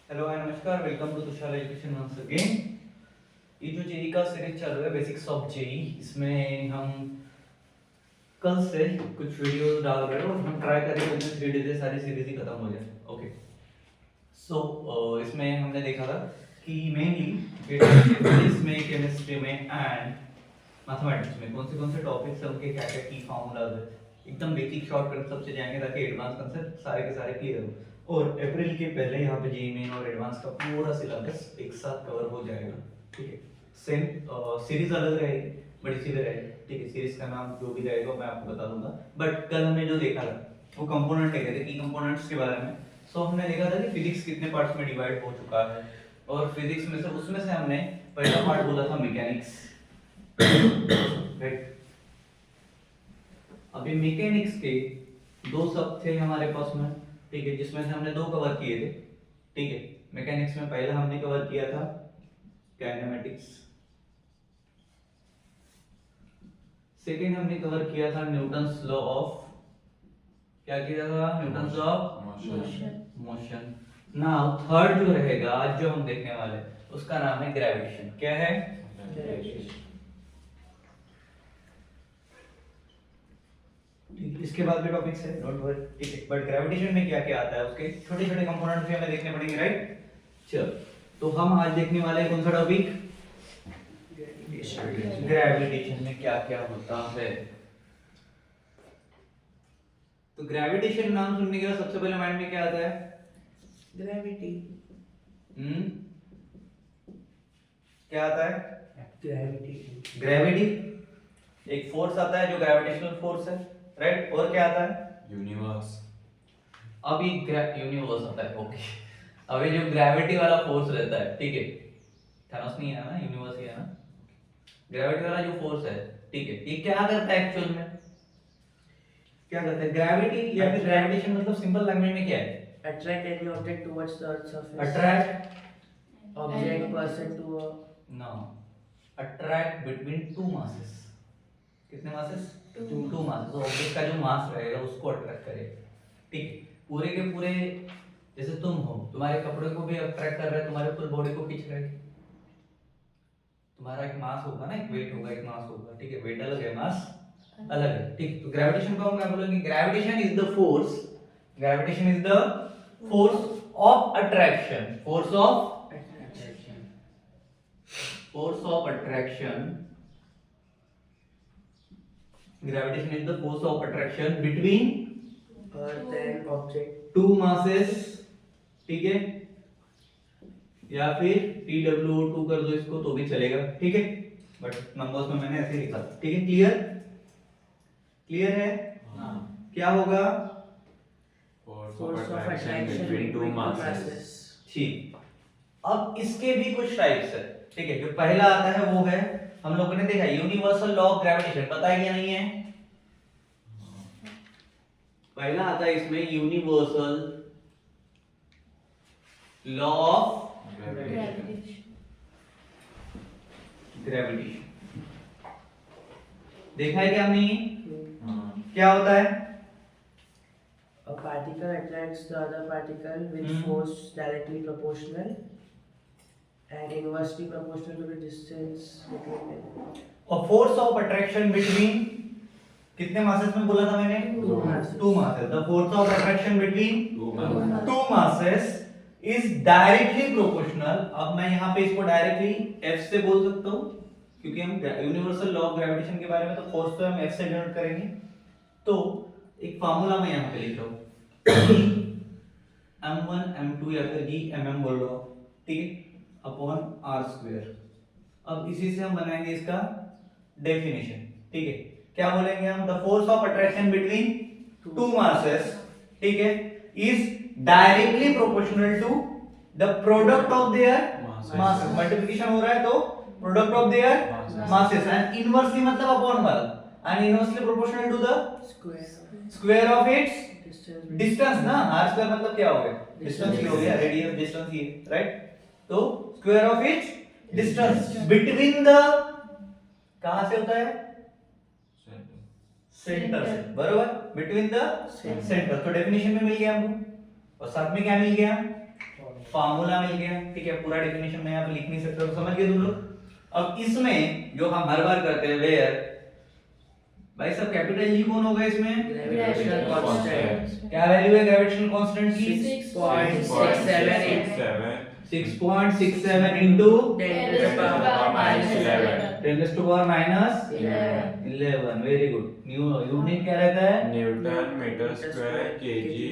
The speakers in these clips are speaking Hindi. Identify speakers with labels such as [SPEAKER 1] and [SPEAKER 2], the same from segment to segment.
[SPEAKER 1] हेलो हाय नमस्कार, welcome to Tushar education once again. ये जो जेई का सीरीज चल रहा है बेसिक्स ऑफ जेई, इसमें हम कल से कुछ वीडियो डाल रहे हैं और हम ट्राई करेंगे कि 3 डेज में सारी सीरीज ही खत्म हो जाए। ओके, सो इसमें हमने देखा था कि मेनली फिजिक्स में, केमिस्ट्री में एंड मैथमेटिक्स में कौन से टॉपिक्स हैं, उनके क्या क्या की फार्मूलाज है, एकदम बेसिक शॉर्टकट सबसे जाएंगे ताकि एडवांस कंसेप्ट सारे के सारे क्लियर हो। और अप्रैल के पहले यहाँ पे जेईई मेन और एडवांस का पूरा सिलेबस एक साथ कवर हो जाएगा। ठीक है, सेम सीरीज अलग रहेगी बट इसी पे रहेगी। ठीक है, सीरीज का नाम जो भी रहेगा मैं आपको बता दूंगा। बट कल हमने जो देखा था वो कंपोनेंट देखे थे, की कंपोनेंट्स के बारे में। सो हमने देखा था कि फिजिक्स कितने पार्ट्स में डिवाइड हो चुका है, और फिजिक्स में से उसमें से हमने पहला पार्ट बोला था मैकेनिक्स। राइट, अभी मैकेनिक्स के दो सब थे हमारे पास में। ठीक है, जिसमें से हमने दो कवर किए थे। ठीक है, मैकेनिक्स में पहला हमने कवर किया था काइनेमेटिक्स, सेकेंड हमने कवर किया था न्यूटन्स लॉ ऑफ, क्या किया था, Newton's law of motion. Now third जो रहेगा आज जो हम देखने वाले, उसका नाम है ग्रेविटेशन। क्या है? ग्रेविटेशन। ठीक है, इसके बाद भी टॉपिक्स है, डोंट वरी। ठीक है, बट ग्रेविटेशन में क्या क्या आता है उसके छोटे छोटे कंपोनेंट्स भी हमें देखने पड़ेंगे, राइट। चलो, तो हम आज देखने वाले हैं कौन सा टॉपिक? ग्रेविटेशन में क्या क्या होता है। तो ग्रेविटेशन नाम सुनने के बाद सबसे पहले माइंड में क्या आता है?
[SPEAKER 2] ग्रेविटी।
[SPEAKER 1] क्या आता है?
[SPEAKER 2] ग्रेविटी।
[SPEAKER 1] ग्रेविटी, एक फोर्स आता है जो ग्रेविटेशनल फोर्स है, राइट। और क्या आता है?
[SPEAKER 3] यूनिवर्स।
[SPEAKER 1] अभी यूनिवर्स आता है। ओके, अभी जो ग्रेविटी वाला फोर्स रहता है, ठीक है, थैनोस नहीं है ना, यूनिवर्स ही है ना। ग्रेविटी वाला जो फोर्स है, ठीक है, ये क्या करता है एक्चुअल में? क्या करता है ग्रेविटी, या फिर ग्रेविटेशन मतलब सिंपल लैंग्वेज में क्या है?
[SPEAKER 2] Attract any object towards the earth's surface.
[SPEAKER 1] Attract
[SPEAKER 2] Object, person to a
[SPEAKER 1] no, attract between two masses. कितने मासेस? Two masses. तो ऑब्जेक्ट का जो मास रहेगा उसको अट्रैक्ट करेगा। ठीक है, पूरे के पूरे, जैसे तुम हो, तुम्हारे कपड़े को भी अट्रैक्ट कर रहे हैं, तुम्हारे फुल बॉडी को खींच रहे हैं। तुम्हारा एक मास होगा ना, एक वेट होगा, एक मास होगा। ठीक है, वेट अलग है, मास अलग है। ठीक, तो ग्रेविटेशन को हम क्या बोलेंगे? Gravitation is the force, gravitation is the force of attraction, force of
[SPEAKER 2] attraction.
[SPEAKER 1] attraction. Gravitation is the force of attraction between
[SPEAKER 2] Earth and object.
[SPEAKER 1] two masses. ठीक है, या फिर TW2 कर दो इसको तो भी चलेगा। ठीक है, बट नंबर्स में मैंने ऐसे लिखा। ठीक है, क्लियर? क्लियर है? क्या होगा?
[SPEAKER 2] Force of attraction
[SPEAKER 3] between two masses.
[SPEAKER 1] ठीक, अब इसके भी कुछ टाइप्स है। ठीक है, जो पहला आता है वो है, हम लोगों ने देखा यूनिवर्सल लॉ ऑफ ग्रेविटेशन, पता है क्या नहीं है? पहला आता है इसमें यूनिवर्सल लॉ ऑफ ग्रेविटेशन। देखा है क्या हमने? क्या होता है?
[SPEAKER 2] A particle attracts the other particle with force directly proportional and inversely proportional to the distance between them.
[SPEAKER 1] और फोर्स ऑफ अट्रैक्शन बिटवीन, कितने मासेस में बोला था मैंने?
[SPEAKER 2] Two masses.
[SPEAKER 1] Two masses. The force of attraction between
[SPEAKER 3] Two
[SPEAKER 1] two masses is directly proportional. अब मैं यहाँ पे इसको डायरेक्टली F से बोल सकता हूँ, क्योंकि हम यूनिवर्सल लॉ ऑफ ग्रेविटेशन के बारे में, तो फोर्स तो हम F से डिनोट करेंगे। तो एक फार्मूला मैं यहाँ पे लिख रहा हूँ, m1 m2 या फिर g mm बोल रहा हूँ, ठीक है, अपॉन r स्क्वायर। अब इसी से हम बनाएंगे इसका डेफिनेशन। ठीक है, क्या बोलेंगे हम? The force of attraction between two masses, ठीक है, is directly proportional to the product of their masses. Multiplication हो रहा है तो product of their masses, and inversely मतलब अपॉन वाला, and inversely proportional to the
[SPEAKER 2] Square.
[SPEAKER 1] Square of its
[SPEAKER 2] Distance.
[SPEAKER 1] Distance ना। r स्क्वायर मतलब क्या हो गया? डिस्टेंस ही हो गया, रेडियस डिस्टेंस ही है, राइट। तो square of it's distance between the, कहां से होता है? सेंटर से, बरोबर, बिटवीन द सेंटर। तो डेफिनेशन में मिल गया हमको, और साथ में क्या मिल गया? फार्मूला मिल गया, ठीक है। पूरा डेफिनेशन मैं यहाँ पे लिख नहीं सकता, तो समझ गए तुम लोग। अब इसमें जो हम हर बार करते हैं वेयर, भाई सब कैपिटल जी कौन होगा इसमें?
[SPEAKER 2] ग्रेविटेशनल कांस्टेंट
[SPEAKER 1] क्या वैल्यू है ग्रेविटेशनल कांस्टेंट की?
[SPEAKER 2] 6.67
[SPEAKER 1] 6.67 into
[SPEAKER 2] 10 to the power minus 11
[SPEAKER 1] 10 to the power minus
[SPEAKER 2] 11
[SPEAKER 1] 11। Very good. Unit क्या रहता है?
[SPEAKER 3] Newton metre square kg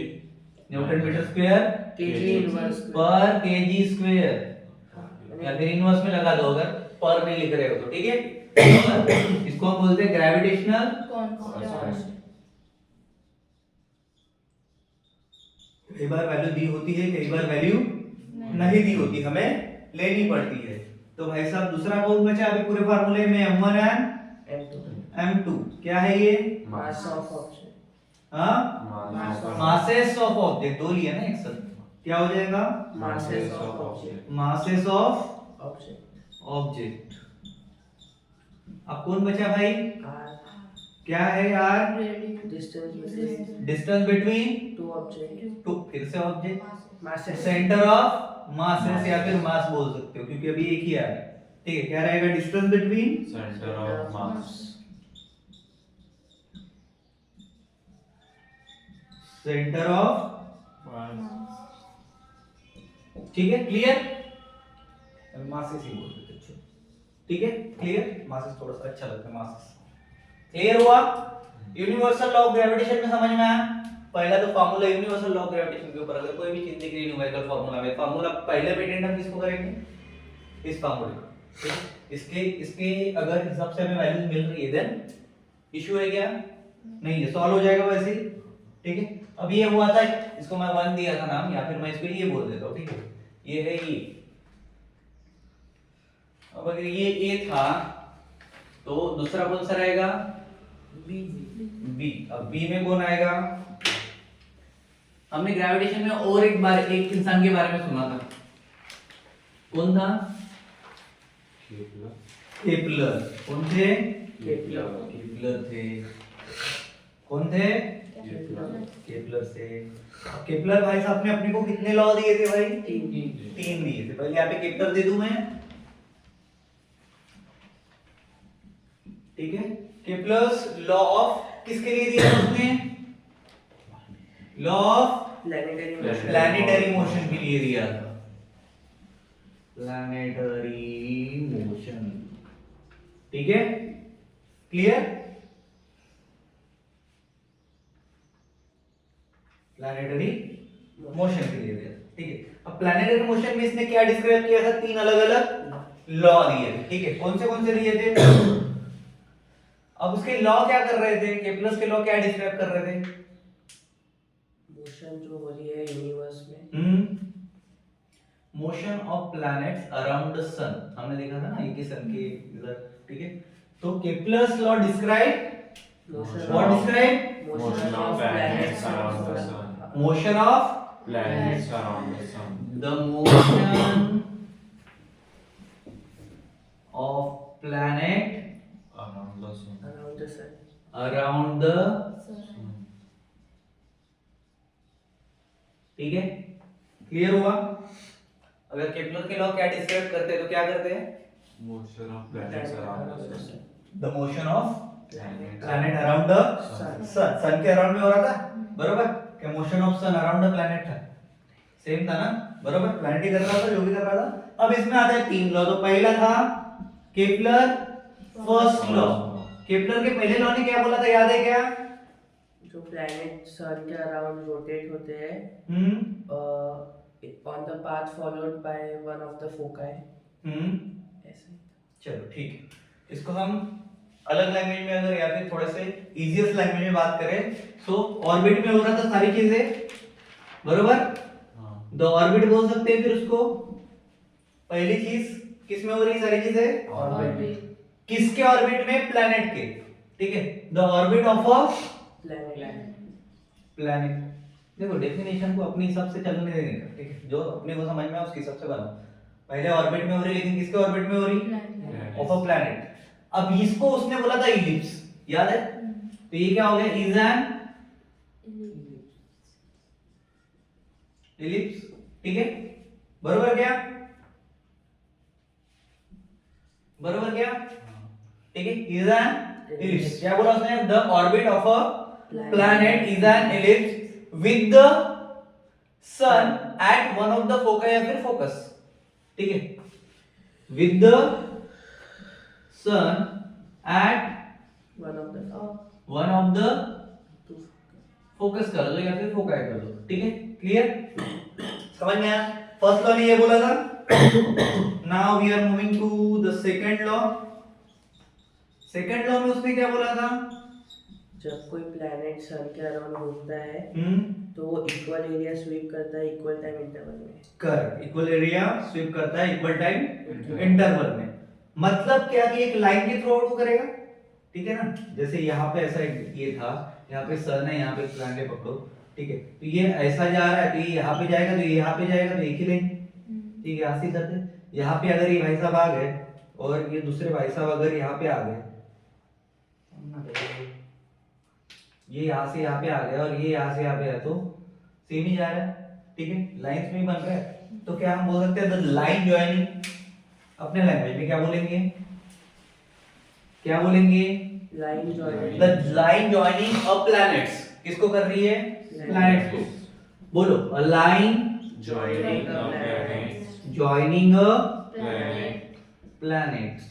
[SPEAKER 1] newton metre square
[SPEAKER 2] kg inverse
[SPEAKER 1] पर केजी स्क्वायर, या फिर इनवर्स में लगा दो अगर पर नहीं लिख रहे हो तो, ठीक है। इसको हम बोलते हैं ग्रेविटेशनल
[SPEAKER 3] कांस्टेंट।
[SPEAKER 1] कई बार वैल्यू दी होती है, कई बार वैल्यू नहीं दी होती, हमें लेनी पड़ती है। तो भाई साहब दूसरा कौन बचा अभी पूरे फार्मूले में? m1 and
[SPEAKER 2] m2
[SPEAKER 1] m2 क्या है ये?
[SPEAKER 2] mass of object
[SPEAKER 1] हाँ,
[SPEAKER 3] मास
[SPEAKER 1] masses of object, दो लिया ना एक साथ, क्या हो जाएगा?
[SPEAKER 2] masses of object
[SPEAKER 1] masses of object। अब कौन बचा भाई?
[SPEAKER 2] r
[SPEAKER 1] क्या है यार?
[SPEAKER 2] distance between
[SPEAKER 1] distance between
[SPEAKER 2] two objects
[SPEAKER 1] two, फिर से object,
[SPEAKER 2] masses
[SPEAKER 1] centre of masses या फिर मास बोल सकते हो, क्योंकि अभी एक ही आया है, ठीक है। क्या रहेगा? Distance between
[SPEAKER 3] centre of mass
[SPEAKER 1] centre of, ठीक है। क्लियर? मासेस ही बोल देते हैं, ठीक है। क्लियर? मासेस थोड़ा सा अच्छा लगता है, मासेस। क्लियर हुआ? यूनिवर्सल लॉ ऑफ ग्रेविटेशन में समझ में आया? पहला तो formula universal law of gravitation के ऊपर, अगर कोई भी चीज दिख रही है न्यूमेरिकल फार्मूला में, फार्मूला पहले पेटेंट हम किसको करेंगे? इस फार्मूले को, ठीक है। इसके अगर हिसाब से हमें वैल्यूज मिल रही है, देन इशू है क्या? नहीं है, सॉल्व हो जाएगा वैसे ही, ठीक है। अब ये हुआ था, इसको मैं 1 दिया था नाम, या फिर मैं इसको ये बोल देता हूं, ठीक है। ये है ये। अब अगर ये ए था तो दूसरा कौन सा रहेगा? बी। अब बी में कौन आएगा? हमने ग्रेविटेशन में और एक बार एक इंसान के बारे में सुना था, कौन था? केपलर। कौन थे? केपलर थे। कौन थे? केपलर से। अब केपलर भाई साहब ने अपने को कितने लॉ दिए थे भाई? 3 दिए थे। पहले यहाँ पे केपलर दे दूं मैं, ठीक है। केपलर्स लॉ ऑफ किसके लिए दिया उसने? लॉ ऑफ प्लैनेटरी मोशन के लिए दिया था। प्लैनेटरी मोशन, ठीक है। क्लियर? प्लैनेटरी मोशन के लिए दिया, ठीक है। अब प्लैनेटरी मोशन में इसने क्या डिस्क्राइब किया था? 3 अलग अलग लॉ दिए थे, ठीक है। कौन से दिए थे? अब उसके लॉ क्या कर रहे थे? केपलर के लॉ क्या डिस्क्राइब कर रहे थे?
[SPEAKER 2] मोशन जो हो रही है यूनिवर्स में,
[SPEAKER 1] motion of planets around the sun, हमने देखा था ना, एक ही सन के इधर, ठीक है। तो Kepler's law describe what describe?
[SPEAKER 3] Motion of planets around the sun
[SPEAKER 1] motion of
[SPEAKER 3] planets around the sun
[SPEAKER 1] the motion of planet
[SPEAKER 3] around the sun
[SPEAKER 2] around the sun
[SPEAKER 1] ठीक है। क्लियर हुआ? अगर केपलर के लॉ क्या डिस्क्राइब करते हैं तो क्या करते हैं?
[SPEAKER 3] Motion of planets around the sun
[SPEAKER 1] the motion of
[SPEAKER 3] planets
[SPEAKER 1] planet around the sun. Sun के अराउंड में हो रहा था, बरोबर? क्या motion of sun around the planet था? सेम था ना, बरोबर? प्लैनेट ही कर रहा था, जो भी कर रहा था। अब इसमें आता है 3 लॉ। तो पहला था केपलर फर्स्ट लॉ। केपलर के पहले लॉ ने क्या बोला था, याद है क्या?
[SPEAKER 2] जो प्लैनेट सन के अराउंड रोटेट होते हैं on the path followed by one of the foci, ऐसे।
[SPEAKER 1] चलो ठीक है। इसको हम अलग लैंग्वेज में अगर या फिर थोड़े से इजीएस्ट लैंग्वेज में बात करें, सो ऑर्बिट में हो रहा था सारी चीजें, बरोबर? द ऑर्बिट बोल सकते हैं फिर उसको। पहली चीज किस में हो रही सारी चीजें?
[SPEAKER 2] ऑर्बिट।
[SPEAKER 1] किसके ऑर्बिट में? प्लैनेट के, ठीक है। The orbit of a planet. देखो डेफिनेशन को अपने हिसाब से चलने देने का, ठीक है। जो अपने को समझ में आए उसके हिसाब से बनाओ। पहले ऑर्बिट में हो रही, लेकिन किसके ऑर्बिट में हो रही? Of a planet. अब इसको उसने बोला था इलिप्स, याद है? तो ये क्या हो गया? इज एन इलिप्स, ठीक है। बरोबर क्या? बरोबर क्या? ठीक है, इज एन ellipse. क्या बोला उसने? The orbit of a planet is an ellipse with the sun at one of the focus या फिर फोकस. ठीक है, with the sun at
[SPEAKER 2] one of the
[SPEAKER 1] one of the focus कर लो या फिर फोकाई कर लो. ठीक है, क्लियर? समझ में आया? फर्स्ट लॉ ने ये बोला था. Now we are moving to the second law. Second law में उसने क्या बोला था?
[SPEAKER 2] जब कोई प्लैनेट सन के अराउंड घूमता है
[SPEAKER 1] हम्म,
[SPEAKER 2] तो वो इक्वल एरिया स्वीप करता है इक्वल टाइम इंटरवल में.
[SPEAKER 1] कर इक्वल एरिया स्वीप करता है इक्वल टाइम इंटरवल में. मतलब क्या कि एक लाइन के थ्रू आउट करेगा. ठीक है ना? जैसे यहाँ पे ऐसा ये था, यहाँ पे सन है, यहाँ पे प्लैनेट पकड़ो. ठीक है, तो ये ऐसा जा रहा है तो ये यहाँ पे जाएगा, तो ये यहाँ पे जाएगा, तो एक ही लाइन. ठीक है, आसी जाते. यहाँ पे अगर ये भाई साहब आ गए और ये दूसरे भाई साहब अगर यहाँ पे आ गए, ये यहाँ से यहाँ पे आ गया और ये यहाँ से यहाँ पे है, तो सेम ही जा रहा है. ठीक है, लाइंस में ही बन रहा है. तो क्या हम बोल सकते हैं द लाइन ज्वाइनिंग. अपने लैंग्वेज में क्या बोलेंगे? क्या बोलेंगे?
[SPEAKER 2] Line joining.
[SPEAKER 1] The line joining a planets. किसको कर रही है? प्लैनेट्स को. बोलो, a line
[SPEAKER 3] Joining the planets.
[SPEAKER 1] Joining a
[SPEAKER 3] Planet.
[SPEAKER 1] Planets.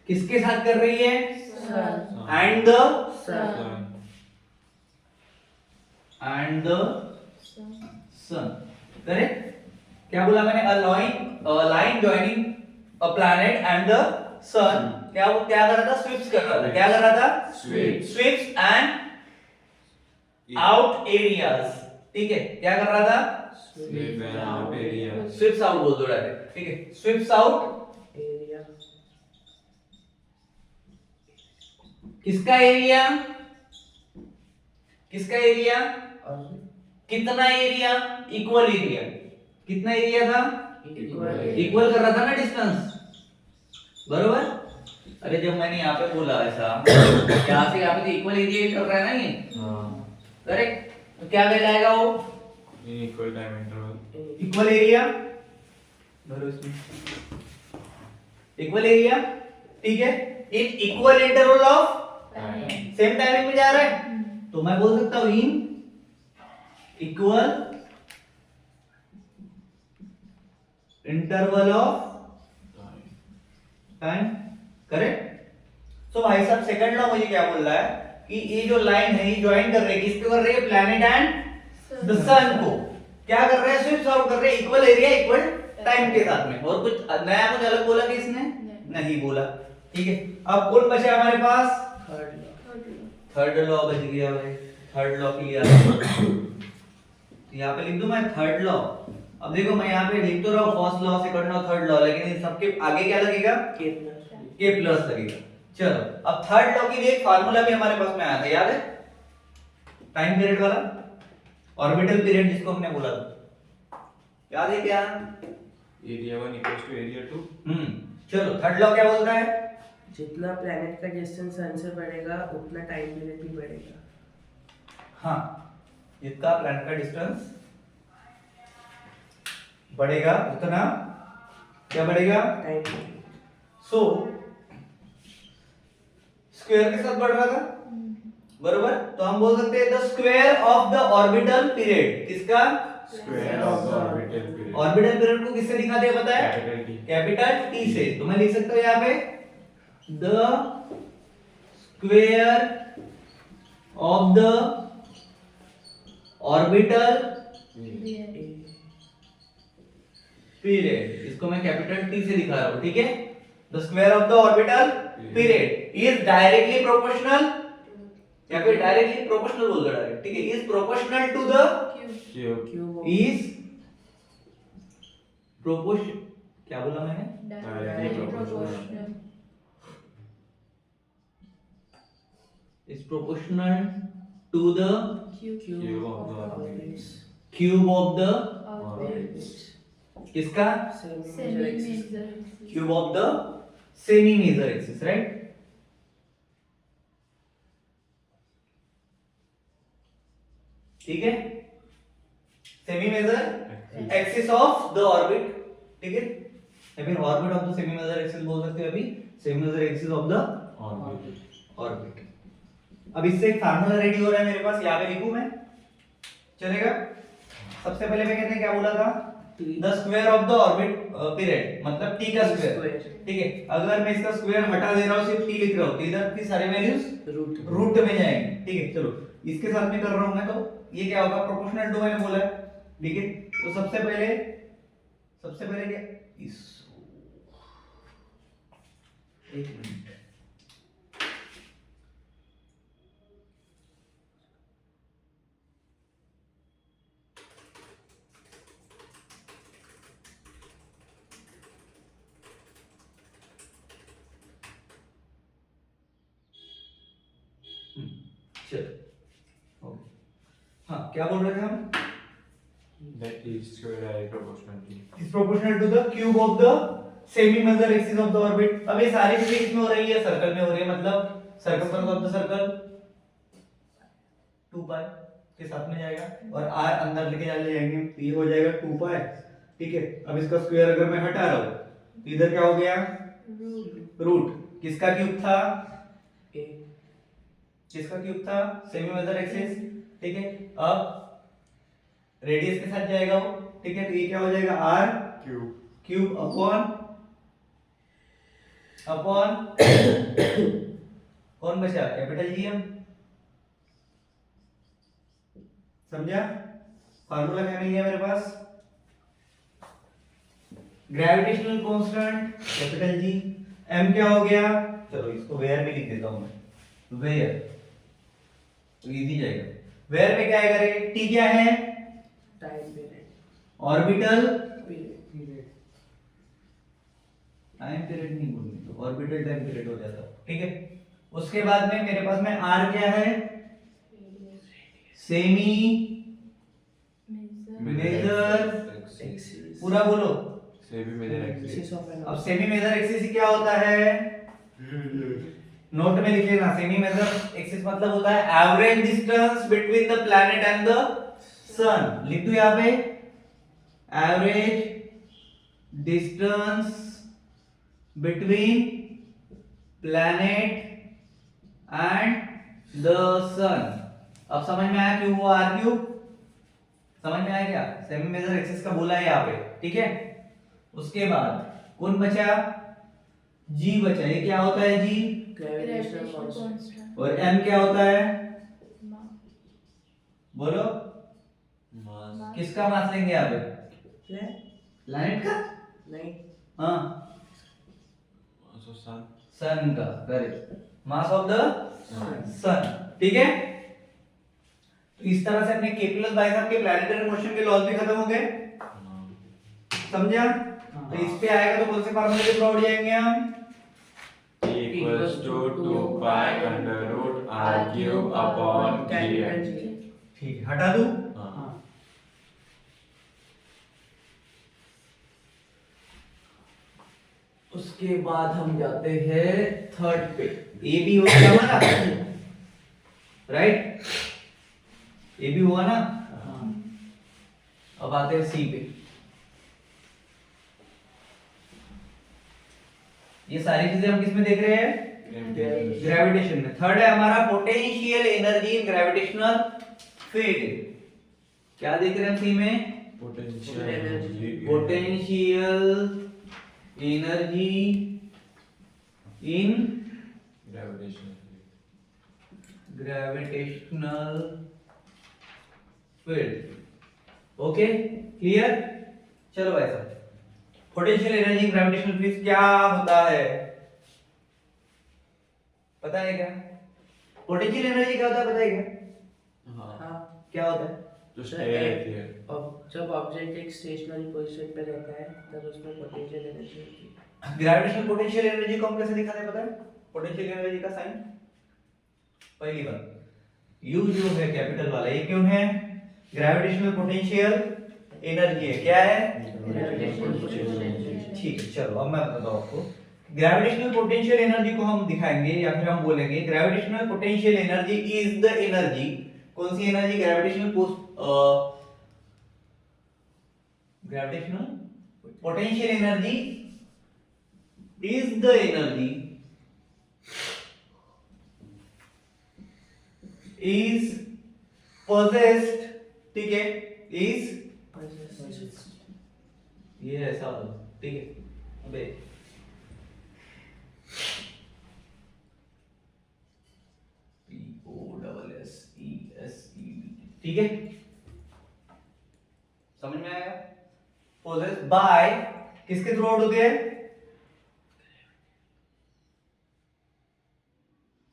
[SPEAKER 1] किसके साथ कर रही है?
[SPEAKER 2] Sun.
[SPEAKER 1] And the
[SPEAKER 3] Sun.
[SPEAKER 1] And the sun. Correct? क्या बोला मैंने? A line joining a planet and the sun. क्या वो क्या कर रहा था? स्वीप्स कर रहा था. क्या कर रहा था?
[SPEAKER 3] Sweeps.
[SPEAKER 1] Sweeps and out areas. ठीक है, क्या कर रहा था?
[SPEAKER 3] Sweep and out areas.
[SPEAKER 1] Sweeps out बोल दो डायरेक्ट. ठीक है, स्वीप्स आउट.
[SPEAKER 2] एरिया.
[SPEAKER 1] किसका एरिया? किसका एरिया?
[SPEAKER 2] और
[SPEAKER 1] कितना एरिया? Equal area. कितना एरिया था?
[SPEAKER 2] इक्वल.
[SPEAKER 1] इक्वल कर रहा था ना डिस्टेंस. बरोबर? अरे जब मैंने यहाँ पे बोला ऐसा, यहाँ से यहाँ पे तो इक्वल एरिया कर रहा है ना ये.
[SPEAKER 3] हाँ.
[SPEAKER 1] करेक्ट? तो क्या मिल जाएगा वो?
[SPEAKER 3] In equal time interval.
[SPEAKER 1] Equal area. भरो इसमें. Equal area. ठीक है, in equal interval of same timing में जा रहा है, तो मैं बोल सकता हूं in equal interval of time. Correct? So भाई साहब सेकंड लॉ मुझे क्या बोल रहा है कि ये जो लाइन है ये ज्वाइन कर रही है, किसको कर रही है? प्लैनेट एंड द सन को. क्या कर रहे हैं? स्विच आउट कर रहे हैं इक्वल एरिया इक्वल टाइम के साथ में. और कुछ नया कुछ अलग बोला कि इसने? नहीं बोला. ठीक है, अब कौन बचा हमारे पास?
[SPEAKER 2] Third law.
[SPEAKER 1] थर्ड लॉ बच गया भाई. Third law clear. यहाँ पे लिख दूं मैं थर्ड लॉ. अब देखो मैं यहाँ पे लिख तो रहा हूँ first law second law third law, लेकिन इन सबके आगे क्या लगेगा?
[SPEAKER 2] के प्लस.
[SPEAKER 1] के प्लस लगेगा. चलो, अब थर्ड लॉ के लिए एक फार्मूला भी हमारे पास में आया था, याद है? टाइम पीरियड वाला, ऑर्बिटल पीरियड जिसको हमने बोला था. याद है क्या?
[SPEAKER 3] Area 1 equals to area 2.
[SPEAKER 1] चलो, थर्ड लॉ क्या बोलता है?
[SPEAKER 2] जितना प्लैनेट का डिस्टेंस सन से बढ़ेगा उतना टाइम पीरियड भी बढ़ेगा.
[SPEAKER 1] हाँ, जितना प्लैनेट का डिस्टेंस बढ़ेगा उतना क्या बढ़ेगा?
[SPEAKER 2] Time period.
[SPEAKER 1] सो स्क्वायर के साथ बढ़ रहा था. बरोबर? तो हम बोल सकते हैं the square of the orbital period. किसका?
[SPEAKER 3] Square of the orbital period.
[SPEAKER 1] Orbital period को किससे दिखाते हैं पता है?
[SPEAKER 3] Capital T.
[SPEAKER 1] कैपिटल टी से. तो मैं लिख सकता हूं यहाँ पे the square of the orbital period. इसको मैं कैपिटल टी से दिखा रहा हूं. ठीक है, the square of the orbital period is directly proportional या फिर डायरेक्टली प्रोपोर्शनल बोल दो डायरेक्ट. ठीक है, is proportional to the
[SPEAKER 3] Cube.
[SPEAKER 2] Cube of
[SPEAKER 1] is proportion. क्या बोला मैंने?
[SPEAKER 3] Directly proportional.
[SPEAKER 1] Is proportional to the
[SPEAKER 3] Cube of the
[SPEAKER 2] orbits.
[SPEAKER 1] Cube of the
[SPEAKER 3] orbits.
[SPEAKER 1] किसका?
[SPEAKER 2] Semi major axis.
[SPEAKER 1] Cube of the semi major axis. Right? ठीक है, semi major axis of the orbit, ठीक है, या फिर orbit of the semi major axis बोल सकते हो अभी, semi major axis of the orbit. अब इससे एक फार्मूला रेडी हो रहा है मेरे पास, यहाँ पे लिखूं मैं, चलेगा? सबसे पहले मैं कहते क्या बोला था, the square of the orbit period, मतलब टी का स्क्वायर, ठीक है। अगर मैं इसका स्क्वायर हटा दे रहा हूँ, सिर्फ टी लिख रहा हूँ, तो इधर की सारे वैल्यूज रूट में जाएंगे, ठीक है। चलो इसके साथ में कर रहा हूँ मैं, तो ये क्या होगा, प्रोपोर्शनल टू मैंने बोला है, ठीक है। तो सबसे पहले क्या, इस एक मिनट, चलो ओके, हाँ क्या बोल रहे थे हम,
[SPEAKER 3] That is square proportionally.
[SPEAKER 1] is proportional to the cube of the semi major axis of the orbit। अब ये सारी चीजें किसमें हो रही है, सर्कल में हो रही है, मतलब सर्कमफरेंस ऑफ द सर्कल 2 पाई के साथ में जाएगा, और r अंदर लेके चले जाएंगे, तो ये हो जाएगा 2 पाई, ठीक है। अब इसका स्क्वायर अगर मैं हटा रहा हूं, तो इधर क्या हो गया, रूट किसका क्यूब था, किसका क्यूब था, सेमी मेजर एक्सिस, ठीक है। अब रेडियस के साथ जाएगा वो, ठीक है, तो ये क्या हो जाएगा, r क्यूब अपॉन कौन बचा, कैपिटल जी एम, समझा? फार्मूला क्या मिल गया मेरे पास, gravitational constant capital G, m क्या हो गया, चलो इसको वेयर में लिख देता हूं मैं, वेयर, तो इजी जाएगा। वेयर में क्या आएगा रे, t क्या है,
[SPEAKER 2] time period,
[SPEAKER 1] orbital
[SPEAKER 2] period,
[SPEAKER 1] time period नहीं बोलनी, तो ऑर्बिटल टाइम पीरियड हो जाता, ठीक है। उसके बाद में मेरे पास में r क्या है, सेमी मेजर
[SPEAKER 2] एक्सिस,
[SPEAKER 1] पूरा बोलो,
[SPEAKER 3] Semi major axis.
[SPEAKER 2] Axis of an
[SPEAKER 1] अब सेमी मेजर एक्सिस क्या होता है, नोट में लिख लेना, सेमी मेजर एक्सिस मतलब होता है average distance between the planet and the sun. लिख दो यहाँ पे, average distance between planet and the sun. अब समझ में आया क्यों हुआ आर क्यूब, समझ में आया क्या, सेमी मेजर एक्सिस का बोला है यहाँ पे, ठीक है। उसके बाद कौन बचा, जी बचा, ये क्या होता है जी,
[SPEAKER 2] ग्रेविटेशनल कांस्टेंट,
[SPEAKER 1] और m क्या होता है, बोलो,
[SPEAKER 3] Mass.
[SPEAKER 1] किसका मास लेंगे यहाँ पे, प्लैनेट का,
[SPEAKER 2] नहीं,
[SPEAKER 1] हाँ
[SPEAKER 3] Also sun.
[SPEAKER 1] सन का, correct, mass of the
[SPEAKER 3] Sun.
[SPEAKER 1] सन, ठीक है। तो इस तरह से अपने k प्लस बाय साहब के प्लैनेटरी मोशन के लॉज भी खत्म हो गए, समझा? तो इस पे आएगा तो कौन से फार्मूले के थ्रू उड़ जाएंगे हम,
[SPEAKER 3] Equals to 2 pi under root r cube upon
[SPEAKER 2] capital
[SPEAKER 3] g.
[SPEAKER 2] जी,
[SPEAKER 1] ठीक है, हटा दूं,
[SPEAKER 3] हाँ.
[SPEAKER 1] उसके बाद हम जाते हैं थर्ड पे, ए बी हो गया हमारा, राइट, ए बी हुआ ना, अब आते हैं सी पे। ये सारी चीजें हम किसमें देख रहे हैं, ग्रेविटेशन में। थर्ड है हमारा potential energy in gravitational field, क्या देख रहे हैं सी में,
[SPEAKER 3] Potential energy.
[SPEAKER 1] Potential energy in
[SPEAKER 3] Gravitational.
[SPEAKER 1] Gravitational field. Okay clear, चलो भाई साहब, पोटेंशियल एनर्जी ग्रेविटेशनल फील्ड क्या होता है, पता है क्या, पोटेंशियल एनर्जी क्या होता है, पता है क्या,
[SPEAKER 3] हाँ.
[SPEAKER 2] हाँ,
[SPEAKER 1] क्या होता है,
[SPEAKER 3] जो stay रहती है.
[SPEAKER 2] अब जब ऑब्जेक्ट एक स्टेशनरी पोजीशन पे रहता है तब उसमें पोटेंशियल एनर्जी होती है।
[SPEAKER 1] ग्रेविटेशनल पोटेंशियल एनर्जी को हम कैसे दिखाते हैं, पता है, पोटेंशियल एनर्जी का साइन, पहली बार यू जो है कैपिटल वाला, ये क्यों है, ग्रेविटेशनल पोटेंशियल एनर्जी है, क्या है,
[SPEAKER 2] ग्रेविटेशनल पोटेंशियल एनर्जी।
[SPEAKER 1] ठीक है। चलो अब मैं बताता हूँ आपको, ग्रेविटेशनल पोटेंशियल एनर्जी को हम दिखाएंगे या फिर हम बोलेंगे gravitational potential energy is the energy, कौन सी energy, gravitational Gravitational potential energy is the energy is possessed, ठीक है, is ये ऐसा होगा, ठीक है, अबे POSSESE, ठीक है, समझ में आएगा? possessed by किसके थ्रू आउट होती है?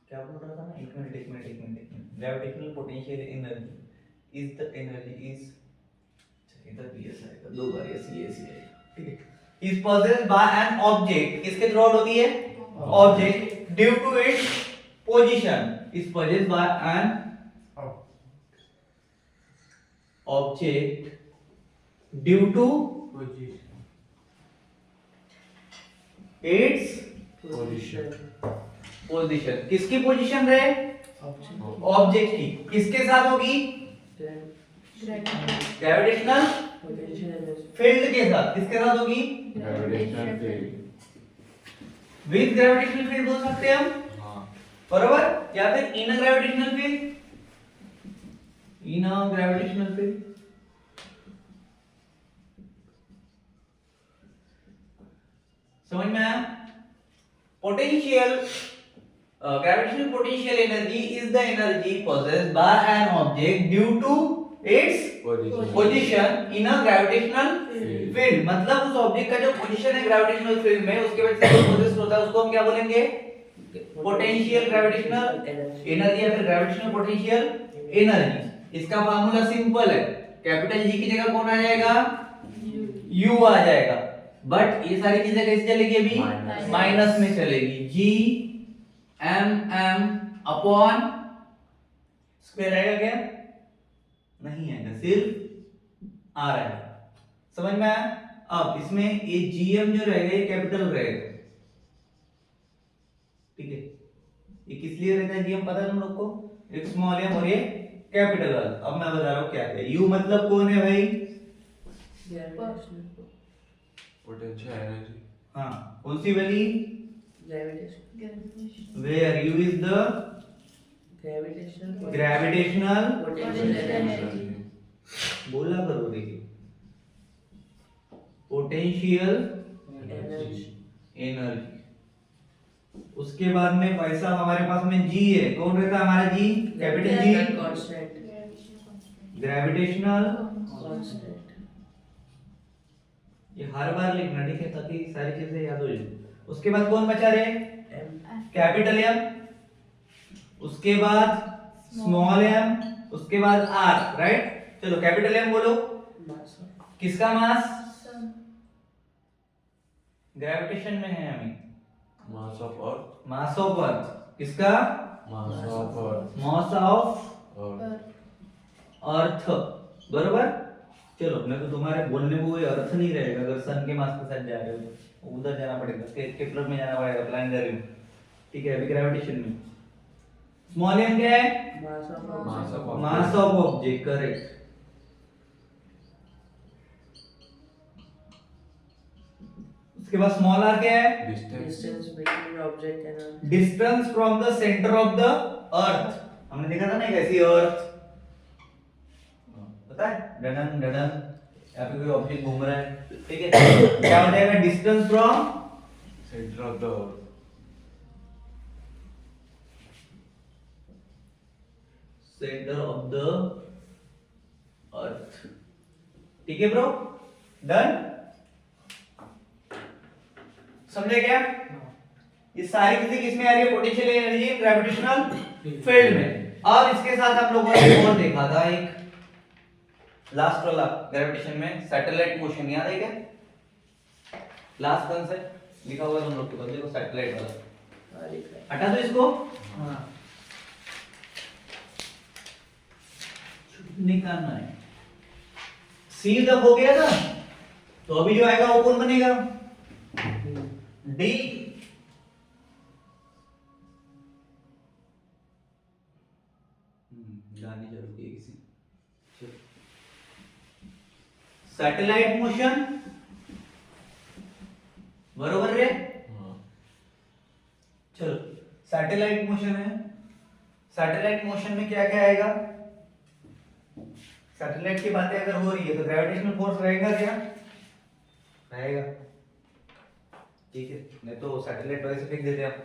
[SPEAKER 1] क्या बोल रहा था मैं? एक minute. Gravitational potential energy is the energy is, इधर भी ऐसा आएगा, दो बार ऐसे आएगा, ठीक है, is possessed by an object, किसके थ्रू आउट होती है? Object due to its position, is possessed by an object due to its position, किसकी पोजीशन रहे? ऑब्जेक्ट की, किसके साथ होगी? ग्रेविटेशनल फील्ड के साथ, किसके साथ होगी?
[SPEAKER 3] Gravitational field.
[SPEAKER 1] With gravitational field बोल सकते हैं हम, बराबर, या फिर in gravitational field, in gravitational field. समझ में आया? Potential gravitational potential energy is the energy possessed by an object due to its position in a gravitational field, मतलब उस ऑब्जेक्ट का जो पोजीशन है ग्रेविटेशनल फील्ड में, उसके वजह से जो पोजेस होता है उसको हम क्या बोलेंगे? पोटेंशियल ग्रेविटेशनल एनर्जी या फिर ग्रेविटेशनल पोटेंशियल एनर्जी। इसका फार्मूला सिंपल है, कैपिटल जी की जगह कौन आ जाएगा? U आ जाएगा, बट ये सारी चीजें कैसे चलेगी? अभी माइनस में चलेगी, G m अपॉन स्क्वायर आएगा क्या? नहीं आएगा, सिर्फ r आएगा। समझ में आया? अब इसमें ये gm जो रहेगा ये कैपिटल रहेगा, ठीक है, ये किस लिए रहता है gm पता है तुम लोग को? एक स्मॉल m और ये कैपिटल r। अब मैं बता रहा हूँ क्या है। u मतलब कौन है भाई?
[SPEAKER 3] Potential energy.
[SPEAKER 1] हाँ, कौन सी वाली?
[SPEAKER 2] Gravitation.
[SPEAKER 1] Where u is the gravitational
[SPEAKER 2] potential energy.
[SPEAKER 1] बोला करो, देखिए, पोटेंशियल
[SPEAKER 2] Energy.
[SPEAKER 1] एनर्जी। उसके बाद में भाई साहब हमारे पास में g है, कौन रहता है हमारा g? Capital G,
[SPEAKER 2] Constant.
[SPEAKER 1] Gravitational
[SPEAKER 2] Constant.
[SPEAKER 1] ये हर बार लिखना, ठीक है, ताकि सारी चीजें याद हो जाए। उसके बाद कौन बचा रहे? कैपिटल M, उसके बाद स्मॉल m, उसके बाद r, राइट? चलो कैपिटल M बोलो, किसका मास? ग्रेविटेशन में है हमें,
[SPEAKER 3] mass of earth.
[SPEAKER 1] Mass of earth, किसका?
[SPEAKER 3] Mass of earth.
[SPEAKER 1] Mass of
[SPEAKER 3] और
[SPEAKER 1] अर्थ, बरोबर। चलो, मैं तो तुम्हारे बोलने को कोई अर्थ नहीं रहेगा अगर सन के मास के साथ जा रहे हो तो उधर जाना पड़ेगा, केपलर में जाना पड़ेगा, प्लैनेटरी में, ठीक है, अभी ग्रेविटेशन में। स्मॉल m क्या है? Mass of object, correct. उसके बाद स्मॉल r क्या है?
[SPEAKER 2] Distance between object and earth.
[SPEAKER 1] Distance from the centre of the earth. हमने देखा था ना कैसी अर्थ, पता है, डडन डडन, यहाँ पे कोई ऑब्जेक्ट घूम रहा है, ठीक है, क्या हो जाएगा? Distance from
[SPEAKER 3] centre of the earth.
[SPEAKER 1] Centre of the earth, ठीक है ब्रो, डन, समझे क्या? ये सारी चीजें किसमें आ रही है? पोटेंशियल एनर्जी ग्रेविटेशनल फील्ड में। अब इसके साथ हम लोगों ने और देखा था एक लास्ट वाला ग्रेविटेशन में, सैटेलाइट मोशन, याद है क्या? लास्ट कंसेप्ट लिखा हुआ है तुम लोग के पास, देखो, सैटेलाइट वाला, हटा दो इसको, हाँ, निकालना है। सी तक हो गया था, तो अभी जो आएगा वो कौन बनेगा? डी। गाने जरूरी है किसी। सैटेलाइट मोशन, बरोबर रे? चलो सैटेलाइट मोशन है, सैटेलाइट मोशन में क्या क्या आएगा? सैटेलाइट की बातें अगर हो रही है तो ग्रेविटेशनल फोर्स रहेगा क्या? रहेगा, ठीक है। नहीं तो सैटेलाइट वैसे फेंक देते हैं हम,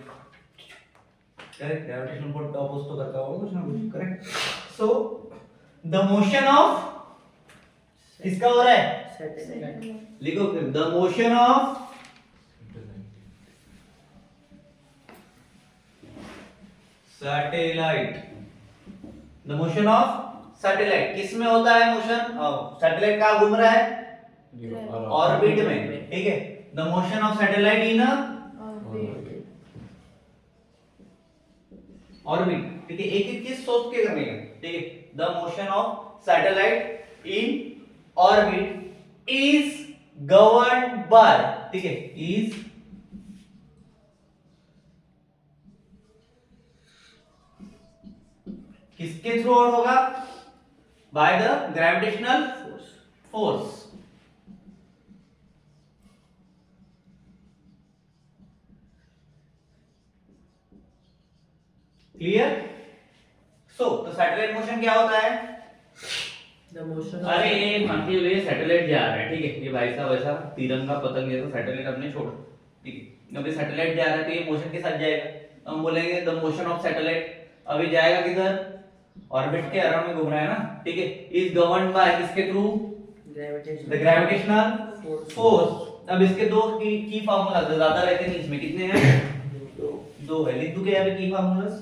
[SPEAKER 1] करेक्ट। ग्रेविटेशनल फोर्स का अपोज तो करता होगा कुछ ना कुछ, correct. So the motion of किसका हो रहा है?
[SPEAKER 2] Satellite.
[SPEAKER 1] लिखो फिर, the motion of satellite, the motion of satellite किस में होता है मोशन? सैटेलाइट कहाँ घूम रहा है? ऑर्बिट में, ठीक है। The motion of satellite in orbit, ठीक है। एक एक चीज सोच के करनी है, ठीक है। The motion of satellite in orbit is governed by, ठीक है, इज किसके थ्रू आउट होगा? By the gravitational force. Clear? So तो सैटेलाइट मोशन क्या होता है?
[SPEAKER 2] The motion of
[SPEAKER 1] अरे ये मान के चलिए सैटेलाइट जा रहा है, ठीक है। ये भाई साहब ऐसा तिरंगा पतंग जैसा सैटेलाइट हमने छोड़ा, ठीक है। अभी सैटेलाइट जा रहा है तो ये मोशन के साथ जाएगा। हम बोलेंगे द मोशन ऑफ सैटेलाइट अभी जाएगा किधर? ऑर्बिट के अराउंड में घूम रहा है ना, ठीक है। इज गवर्न्ड बाय किसके through?
[SPEAKER 2] gravitation.
[SPEAKER 1] The gravitational force. अब इसके दो की फार्मूला ज्यादा रहते नहीं इसमें, कितने हैं? दो है। लिख दूं क्या यहाँ पे की फार्मूलास?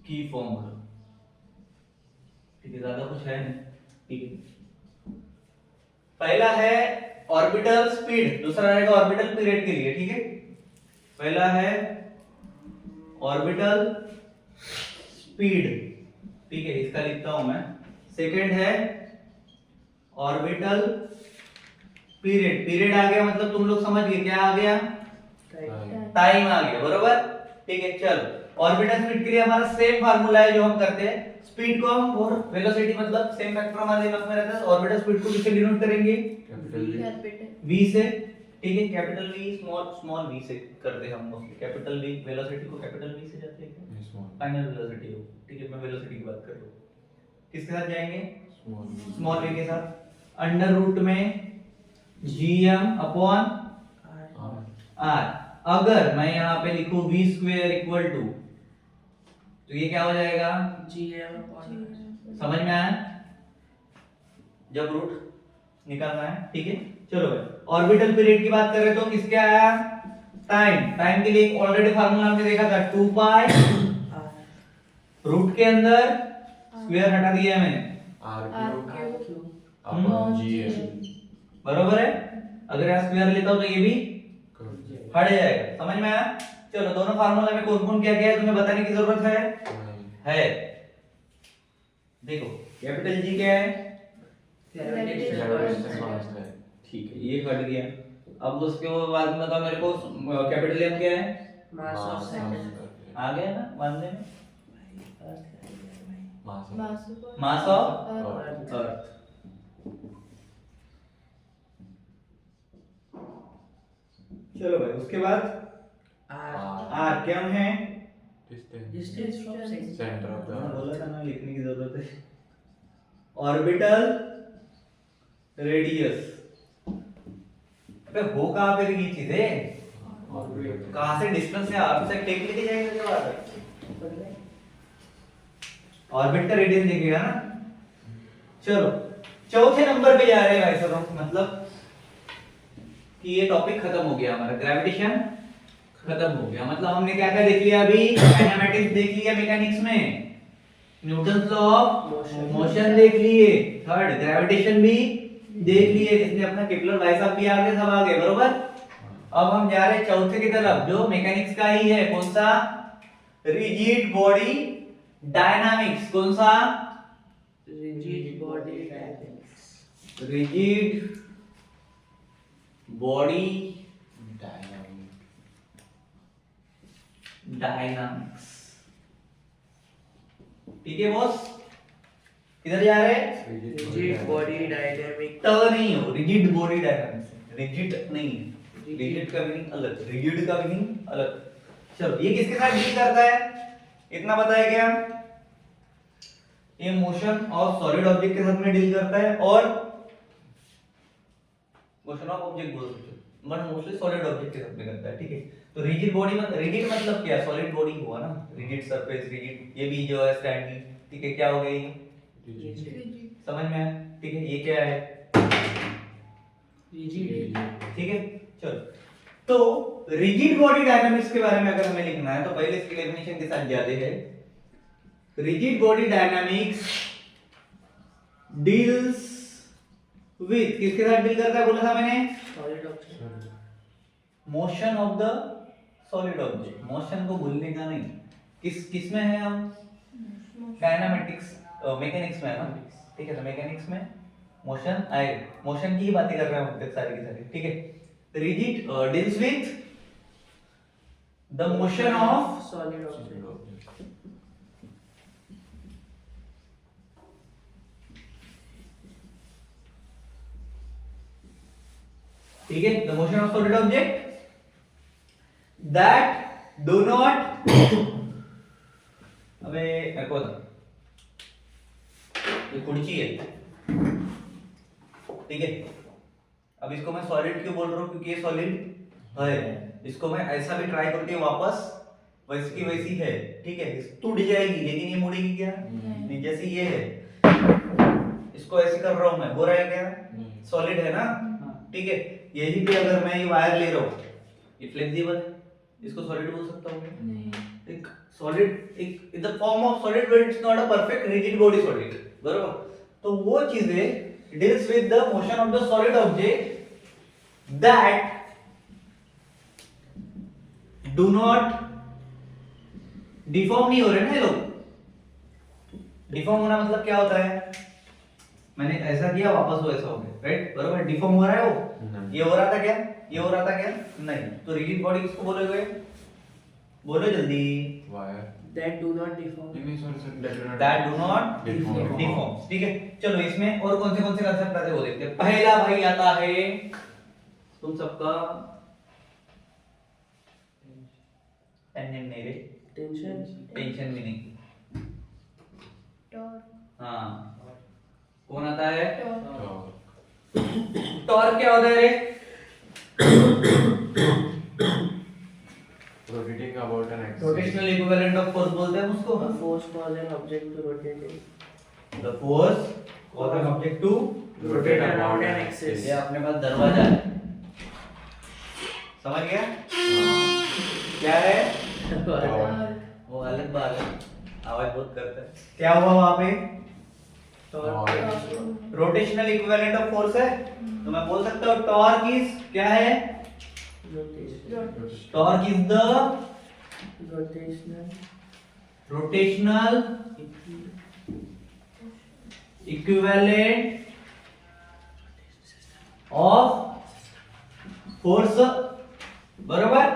[SPEAKER 1] की फार्मूला, ठीक है, ज्यादा कुछ है नहीं, ठीक है। पहला है ऑर्बिटल स्पीड, दूसरा रहेगा ऑर्बिटल पीरियड के लिए, ठीक है। पहला है ऑर्बिटल स्पीड, ठीक है, इसका लिखता हूं मैं। सेकंड है ऑर्बिटल पीरियड। पीरियड आ गया मतलब तुम लोग समझ गए क्या आ गया? टाइम आ गया, बरोबर, ठीक है। चलो ऑर्बिटल स्पीड के लिए हमारा सेम फार्मूला है जो हम करते हैं। स्पीड को हम और वेलोसिटी मतलब सेम फैक्टर हमारे दिमाग में रहता है। ऑर्बिटल स्पीड को किससे डिनोट करेंगे? v से, ठीक है। कैपिटल V स्मॉल v से करते हैं हम मोस्टली। कैपिटल V वेलोसिटी को कैपिटल V से जाते हैं, फाइनल वेलोसिटी हो, ठीक है। मैं वेलोसिटी की बात कर रहा हूं। किसके साथ जाएंगे? स्मॉल v के साथ। अंडर रूट में gm अपॉन r। अगर मैं यहाँ पे लिखूं v स्क्वायर इक्वल टू, तो ये क्या हो जाएगा?
[SPEAKER 2] GM upon R.
[SPEAKER 1] समझ में आया? जब रूट निकालना है, ठीक है। चलो भाई, ऑर्बिटल पीरियड की बात करें तो किसके आया? टाइम। टाइम के लिए ऑलरेडी फार्मूला हमने देखा था, 2 पाई
[SPEAKER 2] R.
[SPEAKER 1] रूट के अंदर स्क्वायर हटा दिया है मैंने,
[SPEAKER 2] RQ.
[SPEAKER 1] बरोबर है। अगर यहाँ स्क्वायर लेता हूं तो ये भी हट जाएगा। समझ में आया? चलो दोनों फार्मूला में कौन कौन क्या क्या है तुम्हें बताने की जरूरत है? देखो कैपिटल जी क्या है? ठीक है, ये हट गया। अब उसके बाद में बताओ मेरे को, कैपिटल एम क्या है?
[SPEAKER 2] Mass of Saturn.
[SPEAKER 1] आ गया ना मानने में?
[SPEAKER 3] Mass
[SPEAKER 1] mass of
[SPEAKER 2] Earth.
[SPEAKER 1] अर्थ। चलो भाई, उसके बाद
[SPEAKER 2] R.
[SPEAKER 1] आर क्या है?
[SPEAKER 2] Distance from center.
[SPEAKER 3] Center of the
[SPEAKER 1] हाँ,
[SPEAKER 3] earth.
[SPEAKER 1] बोला था ना, लिखने की जरूरत है। Orbital radius. अबे हो कहाँ पे ये चीजें? कहाँ से डिस्टेंस से अर्थ से टेक लेके जाएगा क्या बात है? ऑर्बिट का रेडियस देखेगा ना। चलो चौथे नंबर पे जा रहे हैं भाई साहब, मतलब कि ये टॉपिक खत्म हो गया हमारा, ग्रेविटेशन खत्म हो गया। मतलब हमने क्या क्या देख लिया अभी? काइनेमैटिक्स देख लिया, मैकेनिक्स में न्यूटन्स लॉ ऑफ मोशन देख लिए, थर्ड ग्रेविटेशन भी देख लिए, जिसने अपना केपलर भाई साहब भी आ गए, सब आ गए, बरोबर। अब हम जा रहे हैं चौथे की तरफ, जो मैकेनिक्स का ही है। कौन सा? Rigid body dynamics. कौन सा?
[SPEAKER 2] Rigid body dynamics.
[SPEAKER 1] Rigid body dynamics, ठीक है बॉस। किधर जा रहे हैं?
[SPEAKER 2] Rigid body dynamic.
[SPEAKER 1] ट नहीं हो, रिजिड बॉडी डायनामिक्स, रिजिड नहीं, रिजिड का मीनिंग अलग, रिजिड का मीनिंग अलग। चलो ये किसके साथ डील करता है, इतना बताया गया। ये मोशन ऑफ सॉलिड ऑब्जेक्ट के साथ में डील करता है, और मोशन ऑफ ऑब्जेक्ट बोल सकते हो, बट मोस्टली सॉलिड ऑब्जेक्ट के साथ में करता है, ठीक है। तो रिजिड बॉडी मतलब, रिजिड मतलब क्या, सॉलिड बॉडी हुआ ना, रिजिड सरफेस, रिजिड, ये भी जो है स्टैंडिंग, ठीक है। क्या हो गया ये, समझ में आया, ठीक है। ये क्या है,
[SPEAKER 2] Rigid.
[SPEAKER 1] ठीक है। चलो, तो रिजिड बॉडी डायनामिक्स के बारे में अगर हमें लिखना है तो पहले इसकी डेफिनेशन के साथ जाते हैं। Rigid body dynamics deals with, किसके साथ डील करता है बोला था मैंने,
[SPEAKER 2] Solid object.
[SPEAKER 1] Motion of the solid object. Motion को भूलने का नहीं, किस में है हम, काइनेमेटिक्स मैकेनिक्स में है ना, ठीक है। तो मैकेनिक्स में मोशन आए, मोशन की ही बातें कर रहे हैं हम सारी की सारी, ठीक है। Rigid deals with the motion of,
[SPEAKER 2] Solid object.
[SPEAKER 1] ठीक है, the motion of solid object that do not, अबे एको ये कुर्सी है, ठीक है। अब इसको मैं सॉलिड क्यों बोल रहा हूँ, क्योंकि ये सॉलिड है। इसको मैं ऐसा भी ट्राई करके वापस वैसी की वैसी है, ठीक है, टूट जाएगी लेकिन ये मुड़ेगी क्या, नहीं। जैसे ये है, इसको ऐसे कर रहा हूं मैं, हो रहा है क्या, सॉलिड है ना, ठीक है। यही पे अगर मैं ये वायर ले रहा हूँ, ये फ्लेक्सिबल है, इसको सॉलिड बोल सकता हूँ मैं, एक सॉलिड, एक in the form of solid but it's not a perfect rigid body solid, बरोबर। तो वो चीजें deals with the motion of the solid object that do not deform, नहीं हो रहे ना ये लोग। डिफॉर्म होना मतलब क्या होता है, मैंने ऐसा किया वापस वो ऐसा हो गया, राइट, बरोबर। डिफॉर्म हो रहा है वो, ये हो रहा था क्या, ये हो रहा था क्या, नहीं। तो रिजिड बॉडी किसको बोलोगे, बोलो जल्दी,
[SPEAKER 3] wire
[SPEAKER 2] That do not deform.
[SPEAKER 1] That do not
[SPEAKER 3] Deform.
[SPEAKER 1] Deform, ठीक है। चलो इसमें और कौन से कंसेप्ट आते हैं वो देखते हैं। पहला भाई आता है तुम सबका टेंशन नहीं रे,
[SPEAKER 2] Tension.
[SPEAKER 1] टेंशन भी नहीं, हाँ कौन आता है, टॉर्क क्या होता है रे,
[SPEAKER 3] rotating about an axis.
[SPEAKER 1] Rotational equivalent of force बोलते हैं उसको।
[SPEAKER 2] A force cause an object to rotate.
[SPEAKER 1] The force cause an object to
[SPEAKER 2] Rotate around an axis.
[SPEAKER 1] ये अपने पास दरवाजा है, समझ गया, क्या है, वो अलग बात है, आवाज बहुत करता है। क्या हुआ वहां पे, रोटेशनल इक्विवेलेंट ऑफ फोर्स है, तो मैं बोल सकता हूँ टॉर्क इज क्या है,
[SPEAKER 2] Rotation.
[SPEAKER 1] Torque is the
[SPEAKER 2] Rotational.
[SPEAKER 1] Rotational equivalent of force, बरोबर,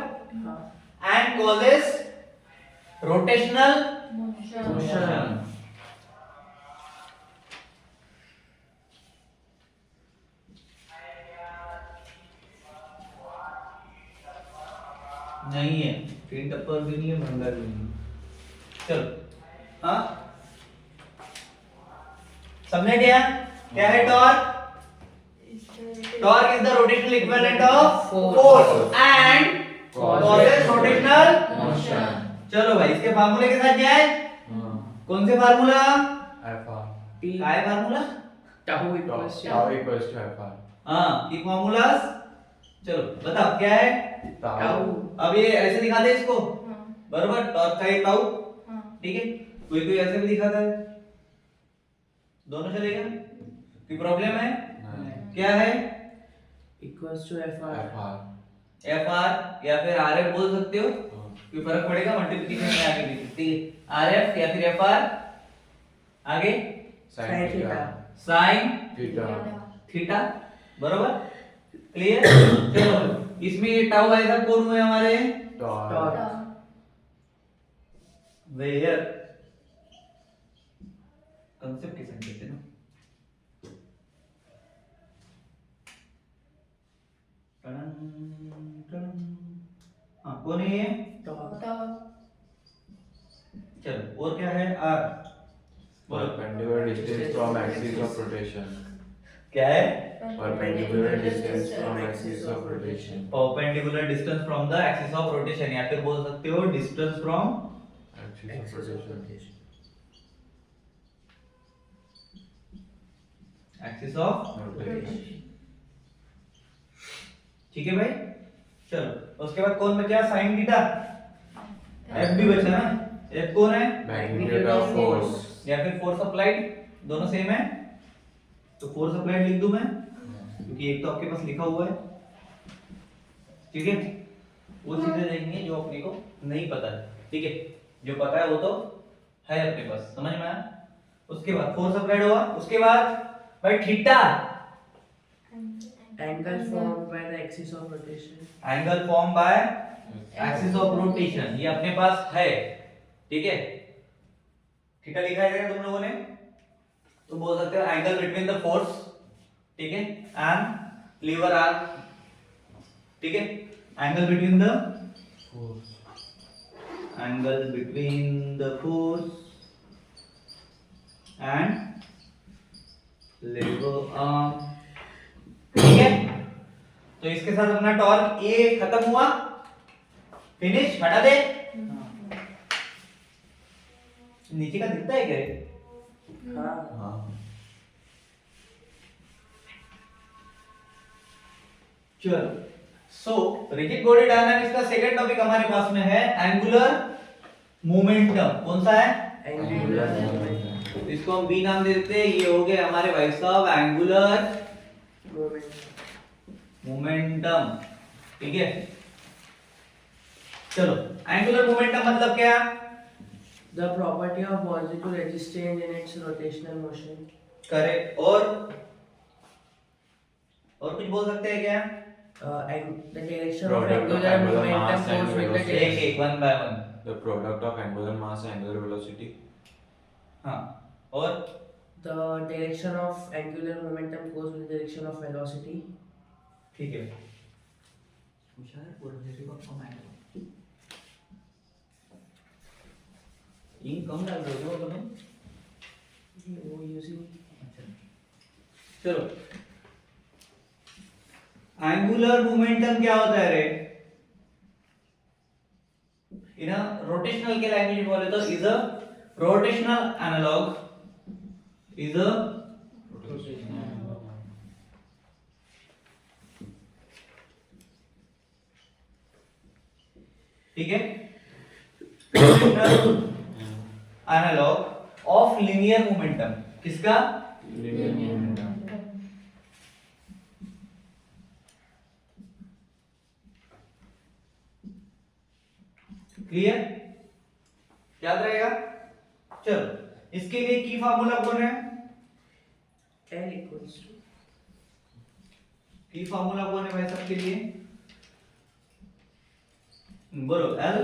[SPEAKER 2] हाँ.
[SPEAKER 1] And causes rotational
[SPEAKER 2] Motion.
[SPEAKER 1] Motion. नहीं है, तीन टप्पर भी नहीं है, भंगार भी नहीं है। चलो, हाँ समझे क्या है torque, torque is the rotational equivalent of force and causes rotational
[SPEAKER 2] Motion.
[SPEAKER 1] चलो भाई इसके फार्मूले के साथ जाए, कौन से फार्मूला,
[SPEAKER 3] FR.
[SPEAKER 2] T.
[SPEAKER 1] काय formula,
[SPEAKER 2] Tau
[SPEAKER 3] Tau
[SPEAKER 2] equals to.
[SPEAKER 3] tau equals to FR.
[SPEAKER 1] हाँ की फार्मूलास, चलो बताओ क्या है।
[SPEAKER 2] Tau.
[SPEAKER 1] अब ये ऐसे दिखाते हैं इसको, बरोबर, टॉर्क का ये ताऊ, ठीक है। कोई कोई ऐसे भी दिखाता है, दोनों चलेगा, कोई प्रॉब्लम है, क्या है,
[SPEAKER 2] Equals to FR.
[SPEAKER 3] FR.
[SPEAKER 1] F R या फिर आर एफ बोल सकते हो, कोई फर्क पड़ेगा मल्टीप्लिकेशन में आगे भी, ठीक है। आर एफ या फिर एफ आर, आगे
[SPEAKER 3] Sin
[SPEAKER 2] Sin
[SPEAKER 3] theta.
[SPEAKER 2] theta.
[SPEAKER 1] Sine
[SPEAKER 3] Theta.
[SPEAKER 1] Theta, बरोबर, क्लियर। चलो इसमें ये टाउ भाई साहब कौन हुए हमारे,
[SPEAKER 2] Torque.
[SPEAKER 1] वेयर कंसेप्ट के सेंस है ना। हाँ कौन है ये? चलो और क्या है? Are.
[SPEAKER 3] Perpendicular distance from axis of rotation.
[SPEAKER 1] क्या है?
[SPEAKER 3] Perpendicular distance from axis of rotation.
[SPEAKER 1] Perpendicular distance from the axis of rotation, या फिर बोल सकते हो distance from
[SPEAKER 3] Axis of rotation.
[SPEAKER 1] Axis of
[SPEAKER 3] Rotation.
[SPEAKER 1] ठीक है भाई। चलो उसके बाद कौन बचा? Sine theta. एफ भी बचा ना। एफ कौन है?
[SPEAKER 3] Magnitude of force.
[SPEAKER 1] या फिर फोर्स अप्लाइड, दोनों सेम है तो फोर्स अप्लाइड लिख दूं मैं, क्योंकि एक तो आपके पास लिखा हुआ है। ठीक है, वो चीजें रहेंगी जो अपने को नहीं पता है। ठीक है, जो पता है वो तो है अपने पास, समझ में आया? उसके बाद फोर्स अप्लाइड हुआ, उसके बाद भाई theta,
[SPEAKER 2] Angle formed by the axis of rotation.
[SPEAKER 1] Angle form by Axis of rotation, ये अपने पास है। ठीक है, थीटा लिखा है तुम लोगों ने, तो बोल सकते हो एंगल बिटवीन द फोर्स, ठीक है, एंड लीवर आर्म। ठीक है, angle between the force and lever arm. ठीक है, तो इसके साथ अपना टॉर्क ए खत्म हुआ, फिनिश, हटा दे। नीचे का दिखता है क्या ये?
[SPEAKER 2] हाँ।
[SPEAKER 1] चलो, सो रिजिड बॉडी डायनामिक्स का सेकंड टॉपिक हमारे पास में है एंगुलर मोमेंटम। कौन सा है?
[SPEAKER 2] Angular momentum.
[SPEAKER 1] इसको हम बी नाम दे देते हैं। ये हो गए हमारे भाई साहब एंगुलर मोमेंटम। ठीक है, चलो एंगुलर मोमेंटम मतलब क्या?
[SPEAKER 2] The property of body to resist change in its rotational motion.
[SPEAKER 1] Correct. और कुछ बोल सकते हैं क्या?
[SPEAKER 2] And the direction of
[SPEAKER 3] Product of
[SPEAKER 2] angular
[SPEAKER 3] angular
[SPEAKER 2] momentum
[SPEAKER 3] mass and
[SPEAKER 2] goes with the
[SPEAKER 3] velocity.
[SPEAKER 1] एक
[SPEAKER 2] direction.
[SPEAKER 1] एक one by one.
[SPEAKER 3] The product of angular mass and angular velocity.
[SPEAKER 1] हाँ, और
[SPEAKER 2] The direction of angular momentum goes with the direction of velocity.
[SPEAKER 1] ठीक है, इन कम डाल दो जो तुम।
[SPEAKER 2] वो using
[SPEAKER 1] चलो, एंगुलर मोमेंटम क्या होता है रे? इन रोटेशनल के लैंग्वेज में बोले तो is a rotational analog, is a ठीक है, एनालॉग ऑफ लिनियर मोमेंटम। किसका?
[SPEAKER 3] Linear momentum.
[SPEAKER 1] क्लियर? याद रहेगा? चलो, इसके लिए की फार्मूला कौन है?
[SPEAKER 2] L equals to
[SPEAKER 1] की फार्मूला कौन है भाई सबके लिए? बोलो। एल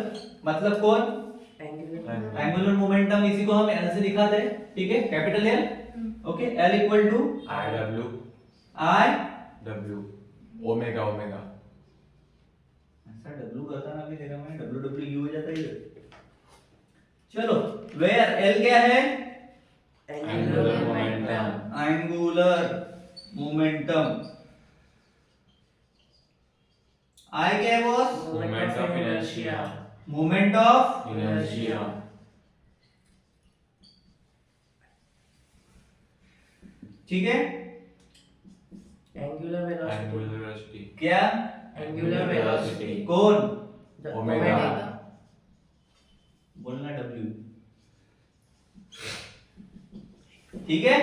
[SPEAKER 1] मतलब कौन?
[SPEAKER 2] angular.
[SPEAKER 1] एंगुलर मोमेंटम, इसी को हम एल से दिखाते हैं। ठीक है, capital L. Okay, L equal to
[SPEAKER 3] IW.
[SPEAKER 1] I.
[SPEAKER 3] W. Omega. Omega.
[SPEAKER 1] ऐसा डब्ल्यू करता ना, अभी तेरा मैं डब्ल्यू डब्ल्यू यू हो जाता है। चलो, वेयर एल क्या है?
[SPEAKER 3] Angular momentum.
[SPEAKER 1] Angular momentum. I क्या है boss?
[SPEAKER 3] Moment of inertia.
[SPEAKER 1] Moment of
[SPEAKER 3] Inertia.
[SPEAKER 1] ठीक है,
[SPEAKER 2] Angular velocity.
[SPEAKER 3] Angular velocity.
[SPEAKER 1] क्या?
[SPEAKER 2] Angular velocity.
[SPEAKER 1] कौन?
[SPEAKER 2] The
[SPEAKER 3] Omega.
[SPEAKER 1] बोलना डब्ल्यू। ठीक है,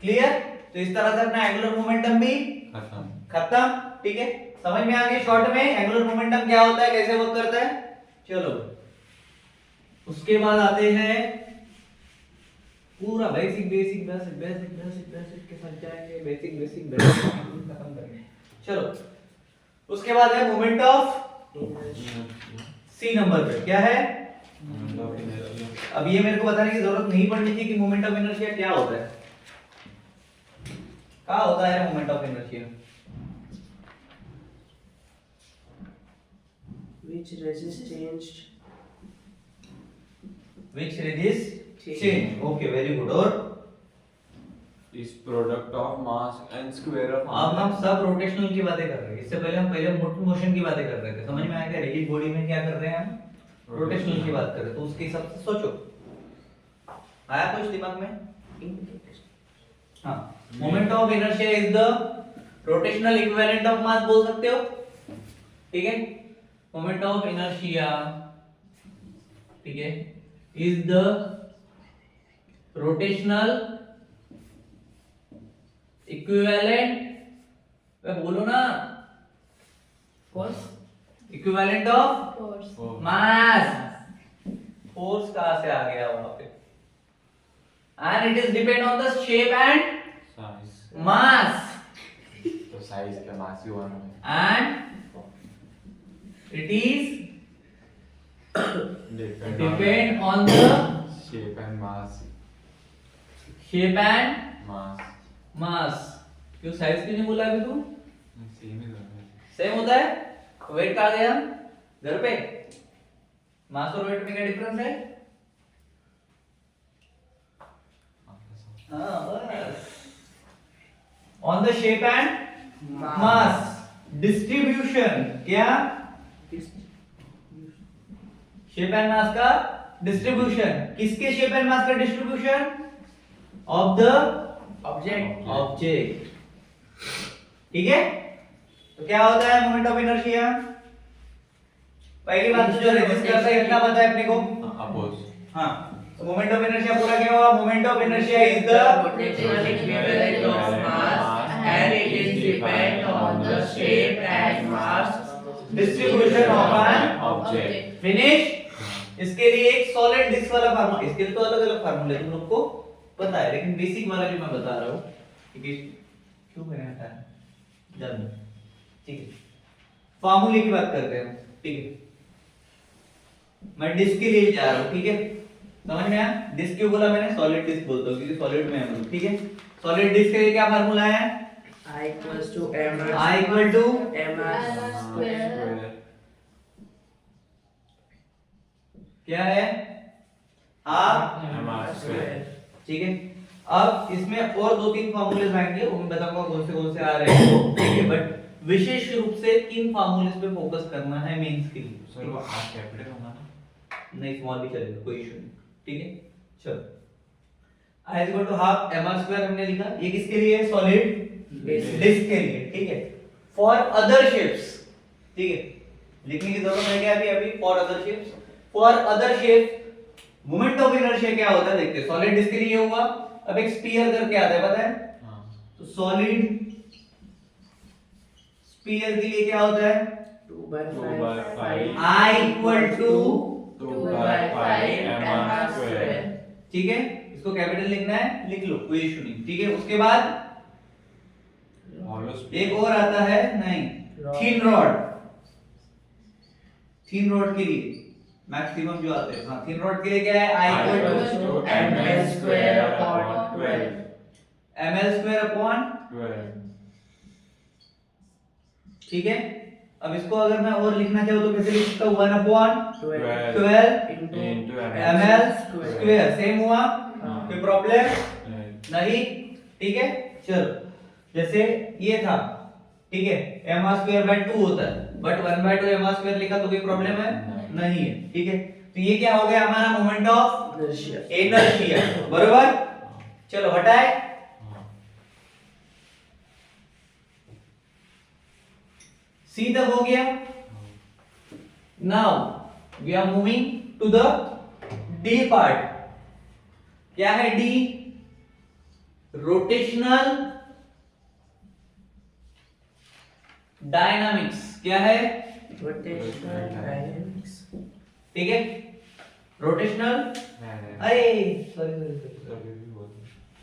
[SPEAKER 1] क्लियर? तो इस तरह से अपना एंगुलर मोमेंटम भी
[SPEAKER 3] खत्म.
[SPEAKER 1] खत्म। ठीक है, समझ में आ गया शॉर्ट में एंगुलर मोमेंटम क्या होता है, कैसे वर्क करता है। चलो, उसके बाद आते हैं पूरा basic basic basic basic basic basic के साथ जाएंगे, बेसिक बेसिक बेसिक खत्म करेंगे। चलो, उसके बाद है moment of
[SPEAKER 2] inertia.
[SPEAKER 3] Inertia.
[SPEAKER 1] C नंबर पे क्या है?
[SPEAKER 3] Moment of inertia.
[SPEAKER 1] अब ये मेरे को बताने की जरूरत नहीं पड़नी चाहिए कि मोमेंट ऑफ इनर्शिया क्या होता है, क्या होता है moment of inertia.
[SPEAKER 2] Which resist changed?
[SPEAKER 1] Which resist change, okay, very good। और
[SPEAKER 3] is product of mass and square of
[SPEAKER 1] अब हम सब रोटेशनल की बातें कर रहे हैं, इससे पहले हम मोशन की बातें कर रहे थे, समझ में आया क्या? रिजिड बॉडी में क्या कर रहे हैं हम, रोटेशनल की बात कर रहे हैं, तो उसके हिसाब से सोचो, आया कुछ दिमाग में? हाँ, moment of inertia is the rotational equivalent of mass बोल सकते हो, ठीक है। मोमेंट ऑफ इनर्शिया, ठीक है, इज द रोटेशनल इक्विवेलेंट, बोलो ना,
[SPEAKER 2] Force?
[SPEAKER 1] Equivalent of
[SPEAKER 4] Force.
[SPEAKER 1] Mass. Force कहां से आ गया वहां पे? And it is depend on the shape and
[SPEAKER 3] size
[SPEAKER 1] मास,
[SPEAKER 3] तो size का mass ही one है
[SPEAKER 1] and it is depend on the
[SPEAKER 3] shape and mass
[SPEAKER 1] shape and
[SPEAKER 3] mass
[SPEAKER 1] मास। क्यों साइज क्यों नहीं बोला अभी तुम?
[SPEAKER 3] same ही दोनों है
[SPEAKER 1] सेम होता है, वेट कहाँ गया घर पे? मास और वेट में क्या डिफरेंस है? हाँ बस, on the shape and mass distribution, क्या शेप एंड मास का डिस्ट्रीब्यूशन, किसके शेप एंड मास का distribution? Of the
[SPEAKER 2] Object.
[SPEAKER 1] Object, ठीक है। तो क्या होता है मोमेंट ऑफ इनर्शिया? पहली बात तो जो रेजिस्ट करता है इतना पता है अपने को,
[SPEAKER 3] oppose
[SPEAKER 1] हाँ। तो मोमेंट ऑफ इनर्शिया पूरा क्या हुआ? Moment of inertia is the
[SPEAKER 2] Rotational equivalent of mass and it is depend on the shape and mass
[SPEAKER 1] distribution of an
[SPEAKER 3] object
[SPEAKER 1] finish. इसके लिए एक सॉलिड डिस्क वाला फार्मूला, इसके लिए तो अलग अलग फार्मूले तुम लोग को पता है, लेकिन बेसिक वाला जो मैं बता रहा हूँ, क्योंकि क्यों मैंने हटाया जान, ठीक है। फार्मूले की बात करते हैं, ठीक है। मैं डिस्क के लिए जा रहा हूँ, ठीक है, समझ में आया? डिस्क क्यों बोला मैंने? सॉलिड डिस्क बोलता हूँ क्योंकि सॉलिड में है, ठीक है। सॉलिड डिस्क के लिए क्या फार्मूला है?
[SPEAKER 2] I equals to m
[SPEAKER 1] I equal to
[SPEAKER 2] ms
[SPEAKER 4] Square.
[SPEAKER 1] क्या है? हाफ
[SPEAKER 3] mr square
[SPEAKER 1] ठीक है। अब इसमें और दो तीन फार्मूले आएंगे, वो मैं बताऊंगा कौन से आ रहे हैं, ठीक है। बट विशेष रूप से किन फार्मूले पे फोकस करना है मेंस के लिए।
[SPEAKER 3] सर वो r कैपिटल होना ना,
[SPEAKER 1] नहीं, स्मॉल भी चलेगा, कोई इशू नहीं, ठीक है। चलो, i equal to half mr square हमने लिखा, ये किसके लिए है? सॉलिड डिस्क के लिए, ठीक है। फॉर अदर शेप्स, ठीक है, लिखने की जरूरत है क्या? अभी for other shapes, for other shape moment of inertia क्या होता है देखते हैं। सॉलिड डिस्क के लिए हुआ, अब एक स्फीयर करके आता है, पता है?
[SPEAKER 3] हाँ
[SPEAKER 1] तो सॉलिड स्फीयर के लिए क्या होता है?
[SPEAKER 2] 2 by
[SPEAKER 3] 2 by 5
[SPEAKER 1] I equal to,
[SPEAKER 3] 2 by 5 mr square
[SPEAKER 1] ठीक है, इसको कैपिटल लिखना है, लिख लो, कोई इशू नहीं, ठीक है। उसके बाद
[SPEAKER 3] hollow
[SPEAKER 1] एक और आता है, नहीं, थिन रॉड, थिन रॉड के लिए मैक्सिमम जो आते हैं, हाँ, थिन रॉड के लिए क्या है? I equal to
[SPEAKER 2] ml square upon 12
[SPEAKER 1] ml square upon,
[SPEAKER 3] 12
[SPEAKER 1] ठीक है। अब इसको अगर मैं और लिखना चाहूँ तो कैसे लिख सकता हूँ? 1 upon
[SPEAKER 2] 12
[SPEAKER 1] 12
[SPEAKER 3] into
[SPEAKER 1] ml square, same हुआ,
[SPEAKER 3] हाँ।
[SPEAKER 1] कोई प्रॉब्लम
[SPEAKER 3] right
[SPEAKER 1] नहीं, ठीक है। चलो, जैसे ये था, ठीक है, mr स्क्वायर बाय 2 होता है, बट 1 बाय 2 mr स्क्वायर लिखा तो कोई प्रॉब्लम है? नहीं है, ठीक है। तो ये क्या हो गया हमारा? मोमेंट ऑफ
[SPEAKER 2] inertia
[SPEAKER 1] इनर्शिया, बरोबर। चलो हटाए,
[SPEAKER 3] हाँ
[SPEAKER 1] सी तक हो गया। Now we are moving to the D part. क्या है डी? Rotational dynamics. क्या है?
[SPEAKER 2] rotational dynamics
[SPEAKER 1] ठीक है, रोटेशनल, अरे सॉरी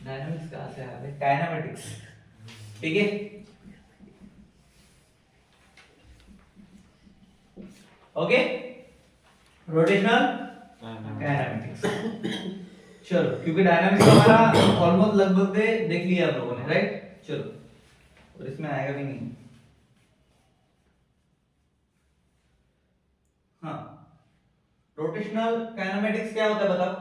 [SPEAKER 1] डायनामिक्स कहां से आ गए? काइनेमेटिक्स, ठीक है। Okay, rotational kinematics. चलो, क्योंकि डायनामिक्स हमारा ऑलमोस्ट लगभग देख लिया आप लोगों ने, राइट? चलो, और इसमें आएगा भी नहीं। हाँ, रोटेशनल काइनेमेटिक्स क्या होता है बताओ?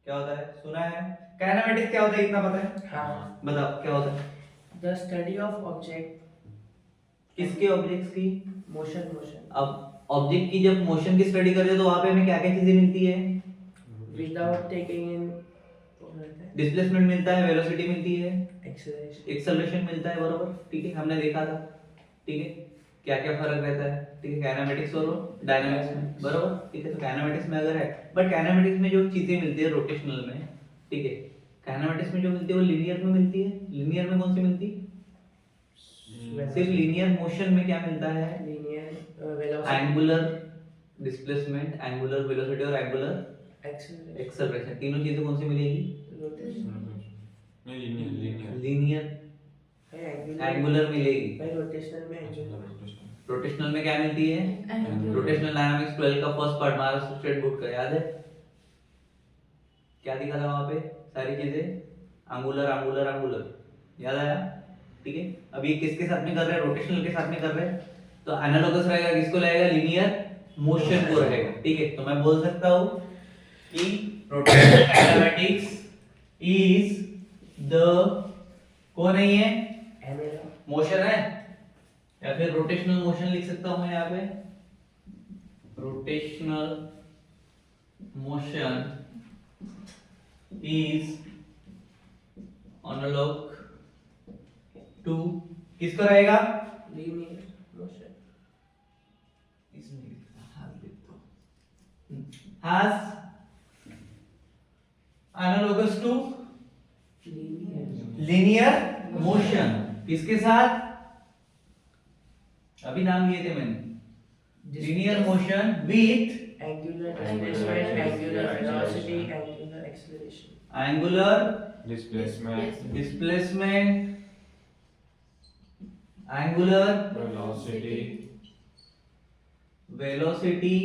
[SPEAKER 1] क्या होता है? सुना है? काइनेमेटिक्स क्या होता है इतना पता है?
[SPEAKER 2] हाँ।
[SPEAKER 1] बताओ क्या होता है?
[SPEAKER 2] The study of object
[SPEAKER 1] किसके ऑब्जेक्ट्स की?
[SPEAKER 2] motion.
[SPEAKER 1] अब ऑब्जेक्ट की जब मोशन की स्टडी करते हैं तो वहां पे हमें क्या क्या चीजें मिलती है?
[SPEAKER 2] Without taking in
[SPEAKER 1] डिस्प्लेसमेंट मिलता है, वेलोसिटी मिलती है,
[SPEAKER 2] acceleration.
[SPEAKER 1] एक्सेलरेशन मिलता है, बरोबर, ठीक है, हमने देखा था, ठीक है, क्या क्या फर्क रहता है, ठीक है, काइनेमेटिक्स और डायनामिक्स में, बरोबर, ठीक है। तो काइनेमेटिक्स में अगर है, बट काइनेमेटिक्स में जो चीजें मिलती है रोटेशनल में, ठीक है, काइनेमेटिक्स में जो मिलती है वो लीनियर में मिलती है। लीनियर में कौन सी मिलती है? सिर्फ लीनियर मोशन में क्या मिलता है?
[SPEAKER 2] Linear velocity.
[SPEAKER 1] Angular displacement, angular velocity और एंगुलर
[SPEAKER 2] Acceleration.
[SPEAKER 1] एक्सेलरेशन, तीनों चीजें कौन सी मिलेगी?
[SPEAKER 2] Rotation.
[SPEAKER 1] लीनियर,
[SPEAKER 2] भाई angular.
[SPEAKER 1] एंगुलर मिलेगी।
[SPEAKER 2] भाई rotational में angular.
[SPEAKER 1] रोटेशनल में क्या मिलती है? रोटेशनल डायनामिक्स 12 का first part Maharashtra state board का याद है? क्या दिखा था वहां पे? सारी चीजें एंगुलर एंगुलर एंगुलर, याद आया? ठीक है। अब ये किसके साथ में कर रहे हैं? रोटेशनल के साथ में कर रहे हैं, तो एनालॉगस रहेगा, किसको रहेगा? लीनियर मोशन को रहेगा, ठीक है। तो मैं बोल सकता हूं कि रोटेशनल काइनेमेटिक्स इज द, कौन है ये?
[SPEAKER 2] Angular.
[SPEAKER 1] मोशन है, या फिर रोटेशनल मोशन लिख सकता हूं मैं यहाँ पे, rotational motion is analog to, किसको रहेगा?
[SPEAKER 2] Linear motion.
[SPEAKER 1] इसमें हाथ लिख दो, has analogous to
[SPEAKER 2] Linear.
[SPEAKER 1] linear motion, किसके साथ? अभी नाम लिए थे मैंने, linear motion with
[SPEAKER 2] Angular displacement, angular velocity, angular acceleration.
[SPEAKER 1] angular
[SPEAKER 3] Displacement,
[SPEAKER 1] displacement, angular
[SPEAKER 3] velocity,
[SPEAKER 1] velocity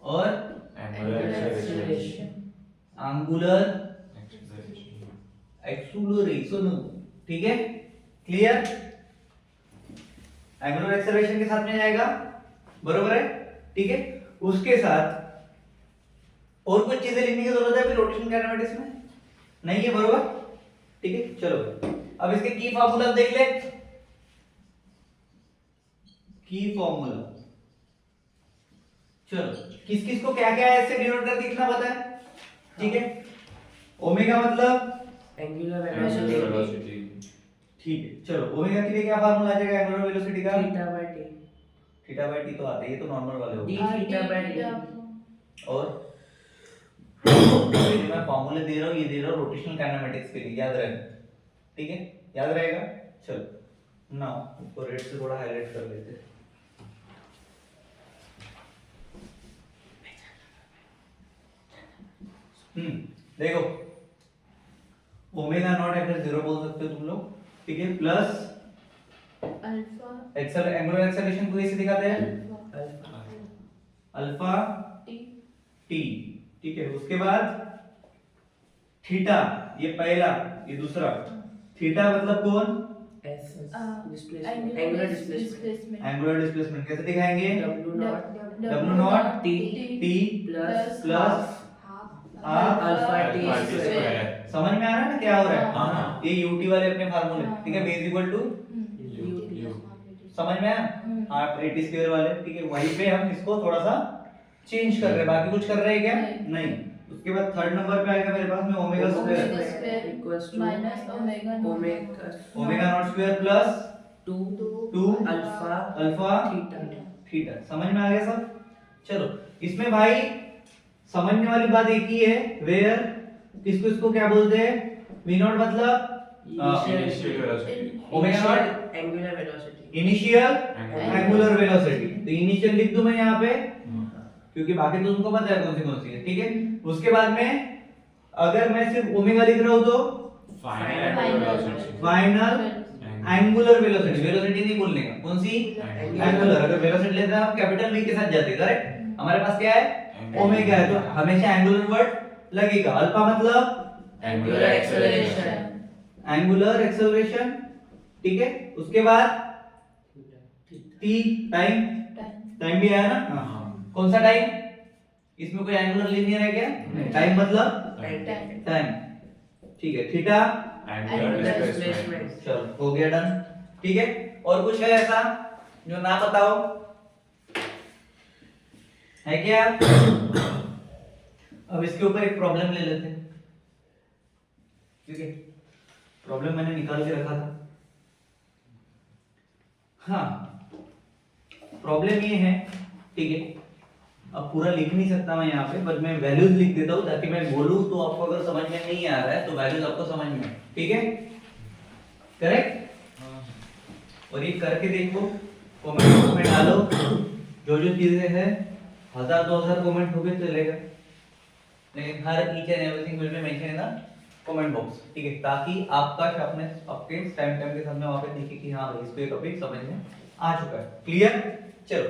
[SPEAKER 1] और
[SPEAKER 3] angular acceleration,
[SPEAKER 1] angular
[SPEAKER 3] acceleration.
[SPEAKER 1] Acceleration, ठीक है, क्लियर? एंगुलर एक्सेलरेशन के साथ में जाएगा, बरोबर है, ठीक है। उसके साथ और कुछ चीजें लिखने की जरूरत है अभी रोटेशनल काइनेमेटिक्स में? नहीं है, बरोबर, ठीक है। चलो अब इसके की फार्मूला देख ले। की फार्मूला, चलो किस किस को क्या क्या है इससे डिनोट करके इतना पता है, ठीक है। ओमेगा मतलब
[SPEAKER 2] Angular
[SPEAKER 3] Angular
[SPEAKER 2] velocity.
[SPEAKER 3] velocity,
[SPEAKER 1] ठीक है। चलो ओमेगा के लिए क्या फार्मूला आ जाएगा एंगुलर वेलोसिटी का?
[SPEAKER 2] Theta by t.
[SPEAKER 1] Theta by T तो आता है, ये तो नॉर्मल वाले हो
[SPEAKER 2] d
[SPEAKER 1] गए।
[SPEAKER 2] theta by t.
[SPEAKER 1] और ये मैं फार्मूले दे रहा हूँ, ये दे रहा हूँ रोटेशनल काइनेमेटिक्स के लिए, याद रहे, ठीक है, याद रहेगा। चलो नाउ इसको रेड से थोड़ा हाईलाइट कर लेते हैं। देखो ओमेगा नॉट या फिर 0 बोल सकते हो तुम लोग, ठीक है, plus
[SPEAKER 4] alpha
[SPEAKER 1] accel angular acceleration को इसे दिखाते हैं
[SPEAKER 2] Alpha.
[SPEAKER 1] अल्फा
[SPEAKER 4] टी
[SPEAKER 1] टी, ठीक है। उसके बाद थीटा, ये पहला, ये दूसरा, थीटा मतलब कौन?
[SPEAKER 2] S. Displacement.
[SPEAKER 4] Angular
[SPEAKER 2] Angular
[SPEAKER 4] displacement
[SPEAKER 2] displacement.
[SPEAKER 1] Angular displacement कैसे दिखाएंगे?
[SPEAKER 2] W naught
[SPEAKER 1] W not
[SPEAKER 2] t
[SPEAKER 1] T
[SPEAKER 2] plus
[SPEAKER 1] plus
[SPEAKER 2] half alpha t
[SPEAKER 3] alpha t
[SPEAKER 2] square.
[SPEAKER 3] square.
[SPEAKER 1] समझ में आ रहा है ना क्या हो रहा है?
[SPEAKER 3] हाँ।
[SPEAKER 1] ये यूटी वाले अपने फार्मूले, ठीक है, बेस इक्वल टू, समझ में आया? हाँ, एटी स्क्वायर वाले, ठीक है, वहीं पे हम इसको थोड़ा सा चेंज कर रहे हैं, बाकी कुछ कर रहे हैं क्या? नहीं। उसके बाद थर्ड नंबर पे आएगा मेरे पास में omega square,
[SPEAKER 4] square
[SPEAKER 2] equals to
[SPEAKER 4] minus omega
[SPEAKER 2] omega
[SPEAKER 1] omega naught square plus
[SPEAKER 2] 2
[SPEAKER 1] 2
[SPEAKER 2] alpha
[SPEAKER 1] alpha
[SPEAKER 2] theta.
[SPEAKER 1] Theta. समझ में आ गया सब? चलो इसमें भाई समझने वाली बात एक ही है, वेयर किसको इसको क्या बोलते हैं? वी नॉट मतलब
[SPEAKER 3] Initial velocity,
[SPEAKER 1] omega naught
[SPEAKER 2] angular velocity.
[SPEAKER 1] Initial
[SPEAKER 3] angular
[SPEAKER 1] angular velocity, तो इनिशियल लिख दूं मैं यहाँ पे, क्योंकि बाकी तो तुमको पता है कौन सी है, ठीक है। उसके बाद में अगर मैं सिर्फ ओमेगा लिख रहा हूं तो
[SPEAKER 3] final velocity,
[SPEAKER 1] final angular velocity, velocity नहीं बोलने का, कौन सी? एंगुलर। अगर वेलोसिटी लेते हैं हम कैपिटल वी के साथ जाते हैं, करेक्ट? हमारे पास क्या है? ओमेगा है, तो हमेशा एंगुलर वर्ड लगेगा। अल्फा मतलब
[SPEAKER 3] एंगुलर एक्सेलरेशन,
[SPEAKER 1] एंगुलर एक्सेलरेशन, ठीक है। उसके बाद टी, टाइम, टाइम भी आया ना? हाँ। कौन सा टाइम? इसमें कोई एंगुलर लीनियर है क्या? टाइम मतलब टाइम, ठीक है। Theta,
[SPEAKER 3] angular displacement.
[SPEAKER 1] चलो हो गया, डन, ठीक है। और कुछ है ऐसा जो ना बताओ, है क्या? अब इसके ऊपर एक प्रॉब्लम ले लेते हैं, ठीक है। प्रॉब्लम मैंने निकाल के रखा था। हाँ, प्रॉब्लम ये है, ठीक है। अब पूरा लिख नहीं सकता मैं यहाँ पे, बट मैं वैल्यूज लिख देता हूँ ताकि मैं बोलूँ तो आपको अगर समझ में नहीं आ रहा है तो वैल्यूज आपको समझ में आए, ठीक है? करेक्ट? और ये करके देखो, कमेंट में डालो, जो चीजें हैं 1000-2000 कमेंट हो गए चलेगा, लेकिन हर each and everything will be mention in the comment box, ठीक है? ताकि आपका शार्पनेस आपके टाइम के साथ में वहां पे दिखे कि हाँ भाई इसको ये टॉपिक समझ में आ चुका है। क्लियर? चलो,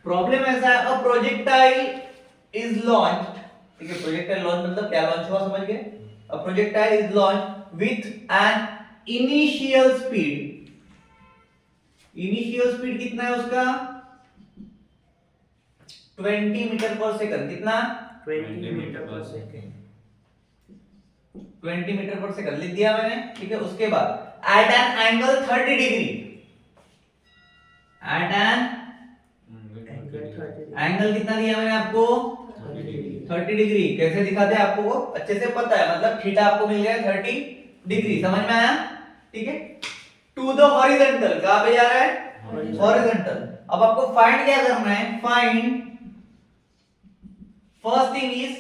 [SPEAKER 1] प्रॉब्लम ऐसा है, अ प्रोजेक्टाइल इज लॉन्च्ड, ठीक है। प्रोजेक्टाइल लॉन्च मतलब क्या लॉन्च हुआ, समझ गए? A projectile is launched with an initial speed, initial speed कितना है उसका? 20 मीटर पर सेकंड। कितना?
[SPEAKER 2] 20 मीटर पर सेकंड।
[SPEAKER 1] 20 मीटर पर सेकंड लिख दिया मैंने, ठीक है। उसके बाद at an angle 30 degree, at an angle कितना दिया मैंने आपको? 30 डिग्री। कैसे दिखाते हैं आपको वो अच्छे से पता है, मतलब थीटा आपको मिल गया 30 डिग्री, समझ में आया? ठीक है। टू द हॉरिजॉन्टल, कहां पे जा रहा है? हॉरिजॉन्टल। अब आपको फाइंड क्या करना है? Find, first thing is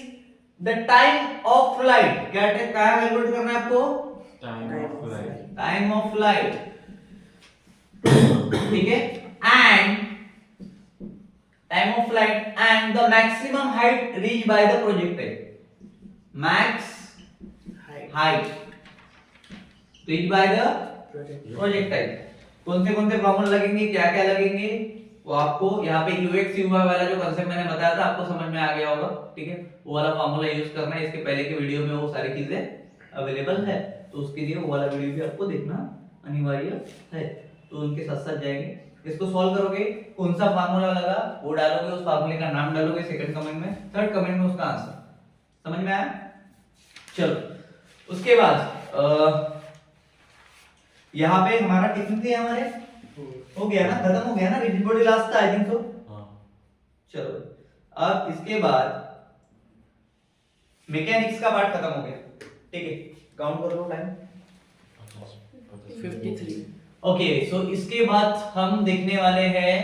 [SPEAKER 1] the time of flight. क्या कैलकुलेट करना है आपको? टाइम ऑफ फ्लाइट, ठीक है। And time of flight and the maximum height reach by the projectile, max height reach by the projectile. कौन से फॉर्मूला लगेंगे, क्या क्या लगेंगे, वो आपको यहाँ पे यूएक्स यूवाई वाला जो कांसेप्ट मैंने बताया था आपको समझ में आ गया होगा, ठीक है। वो वाला फॉर्मूला यूज करना है। इसके पहले के वीडियो में वो सारी चीजें अवेलेबल है, तो उसके लिए वो वाला वीडियो भी आपको देखना अनिवार्य है। तो उनके साथ साथ जाएंगे, इसको सॉल्व करोगे, कौन सा फार्मूला लगा वो डालोगे, उस फार्मूले का नाम डालोगे सेकंड कमेंट में, थर्ड कमेंट में उसका आंसर। समझ में आया? चलो, उसके बाद यहाँ पे हमारा कितने थे? हमारे हो गया ना, खत्म हो गया ना, रिजिड बॉडी लास्ट था आई थिंक सो। चलो, अब इसके बाद मैकेनिक्स का पार्ट खत्म हो गया, ठीक है। काउंट कर लो टाइम,
[SPEAKER 2] 53।
[SPEAKER 1] ओके। सो इसके बाद हम देखने वाले हैं,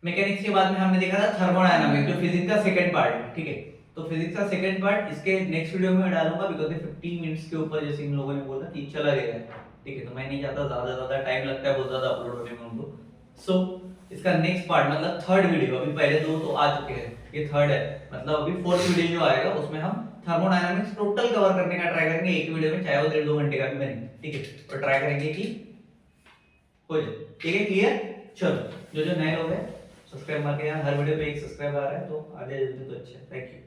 [SPEAKER 1] मैकेनिक्स के बाद में हमने देखा था थर्मोडायनामिक्स, जो फिजिक्स का सेकंड पार्ट है, ठीक है। तो फिजिक्स का सेकंड पार्ट इसके नेक्स्ट वीडियो में डालूंगा, बिकॉज़ 15 मिनट्स के ऊपर जैसे इन लोगों ने बोला कि चला गया है, ठीक है। तो मैं नहीं चाहता ज्यादा टाइम लगता है बहुत ज्यादा अपलोड होने में उनको। सो इसका नेक्स्ट पार्ट मतलब थर्ड वीडियो, अभी पहले दो तो आ चुके हैं, ये थर्ड है, मतलब अभी फोर्थ वीडियो जो आएगा उसमें हम थर्मोडायनामिक्स टोटल कवर करने का ट्राई करेंगे एक वीडियो में, चाहे वो 1.5-2 घंटे का भी बने, ठीक है। और ट्राई करेंगे कि हो जाए, ठीक है। क्लियर? चलो, जो नए लोग हैं सब्सक्राइब मार के, यहाँ हर वीडियो पे एक सब्सक्राइब आ रहा है तो आ जाए जल्दी तो अच्छा है। Thank you.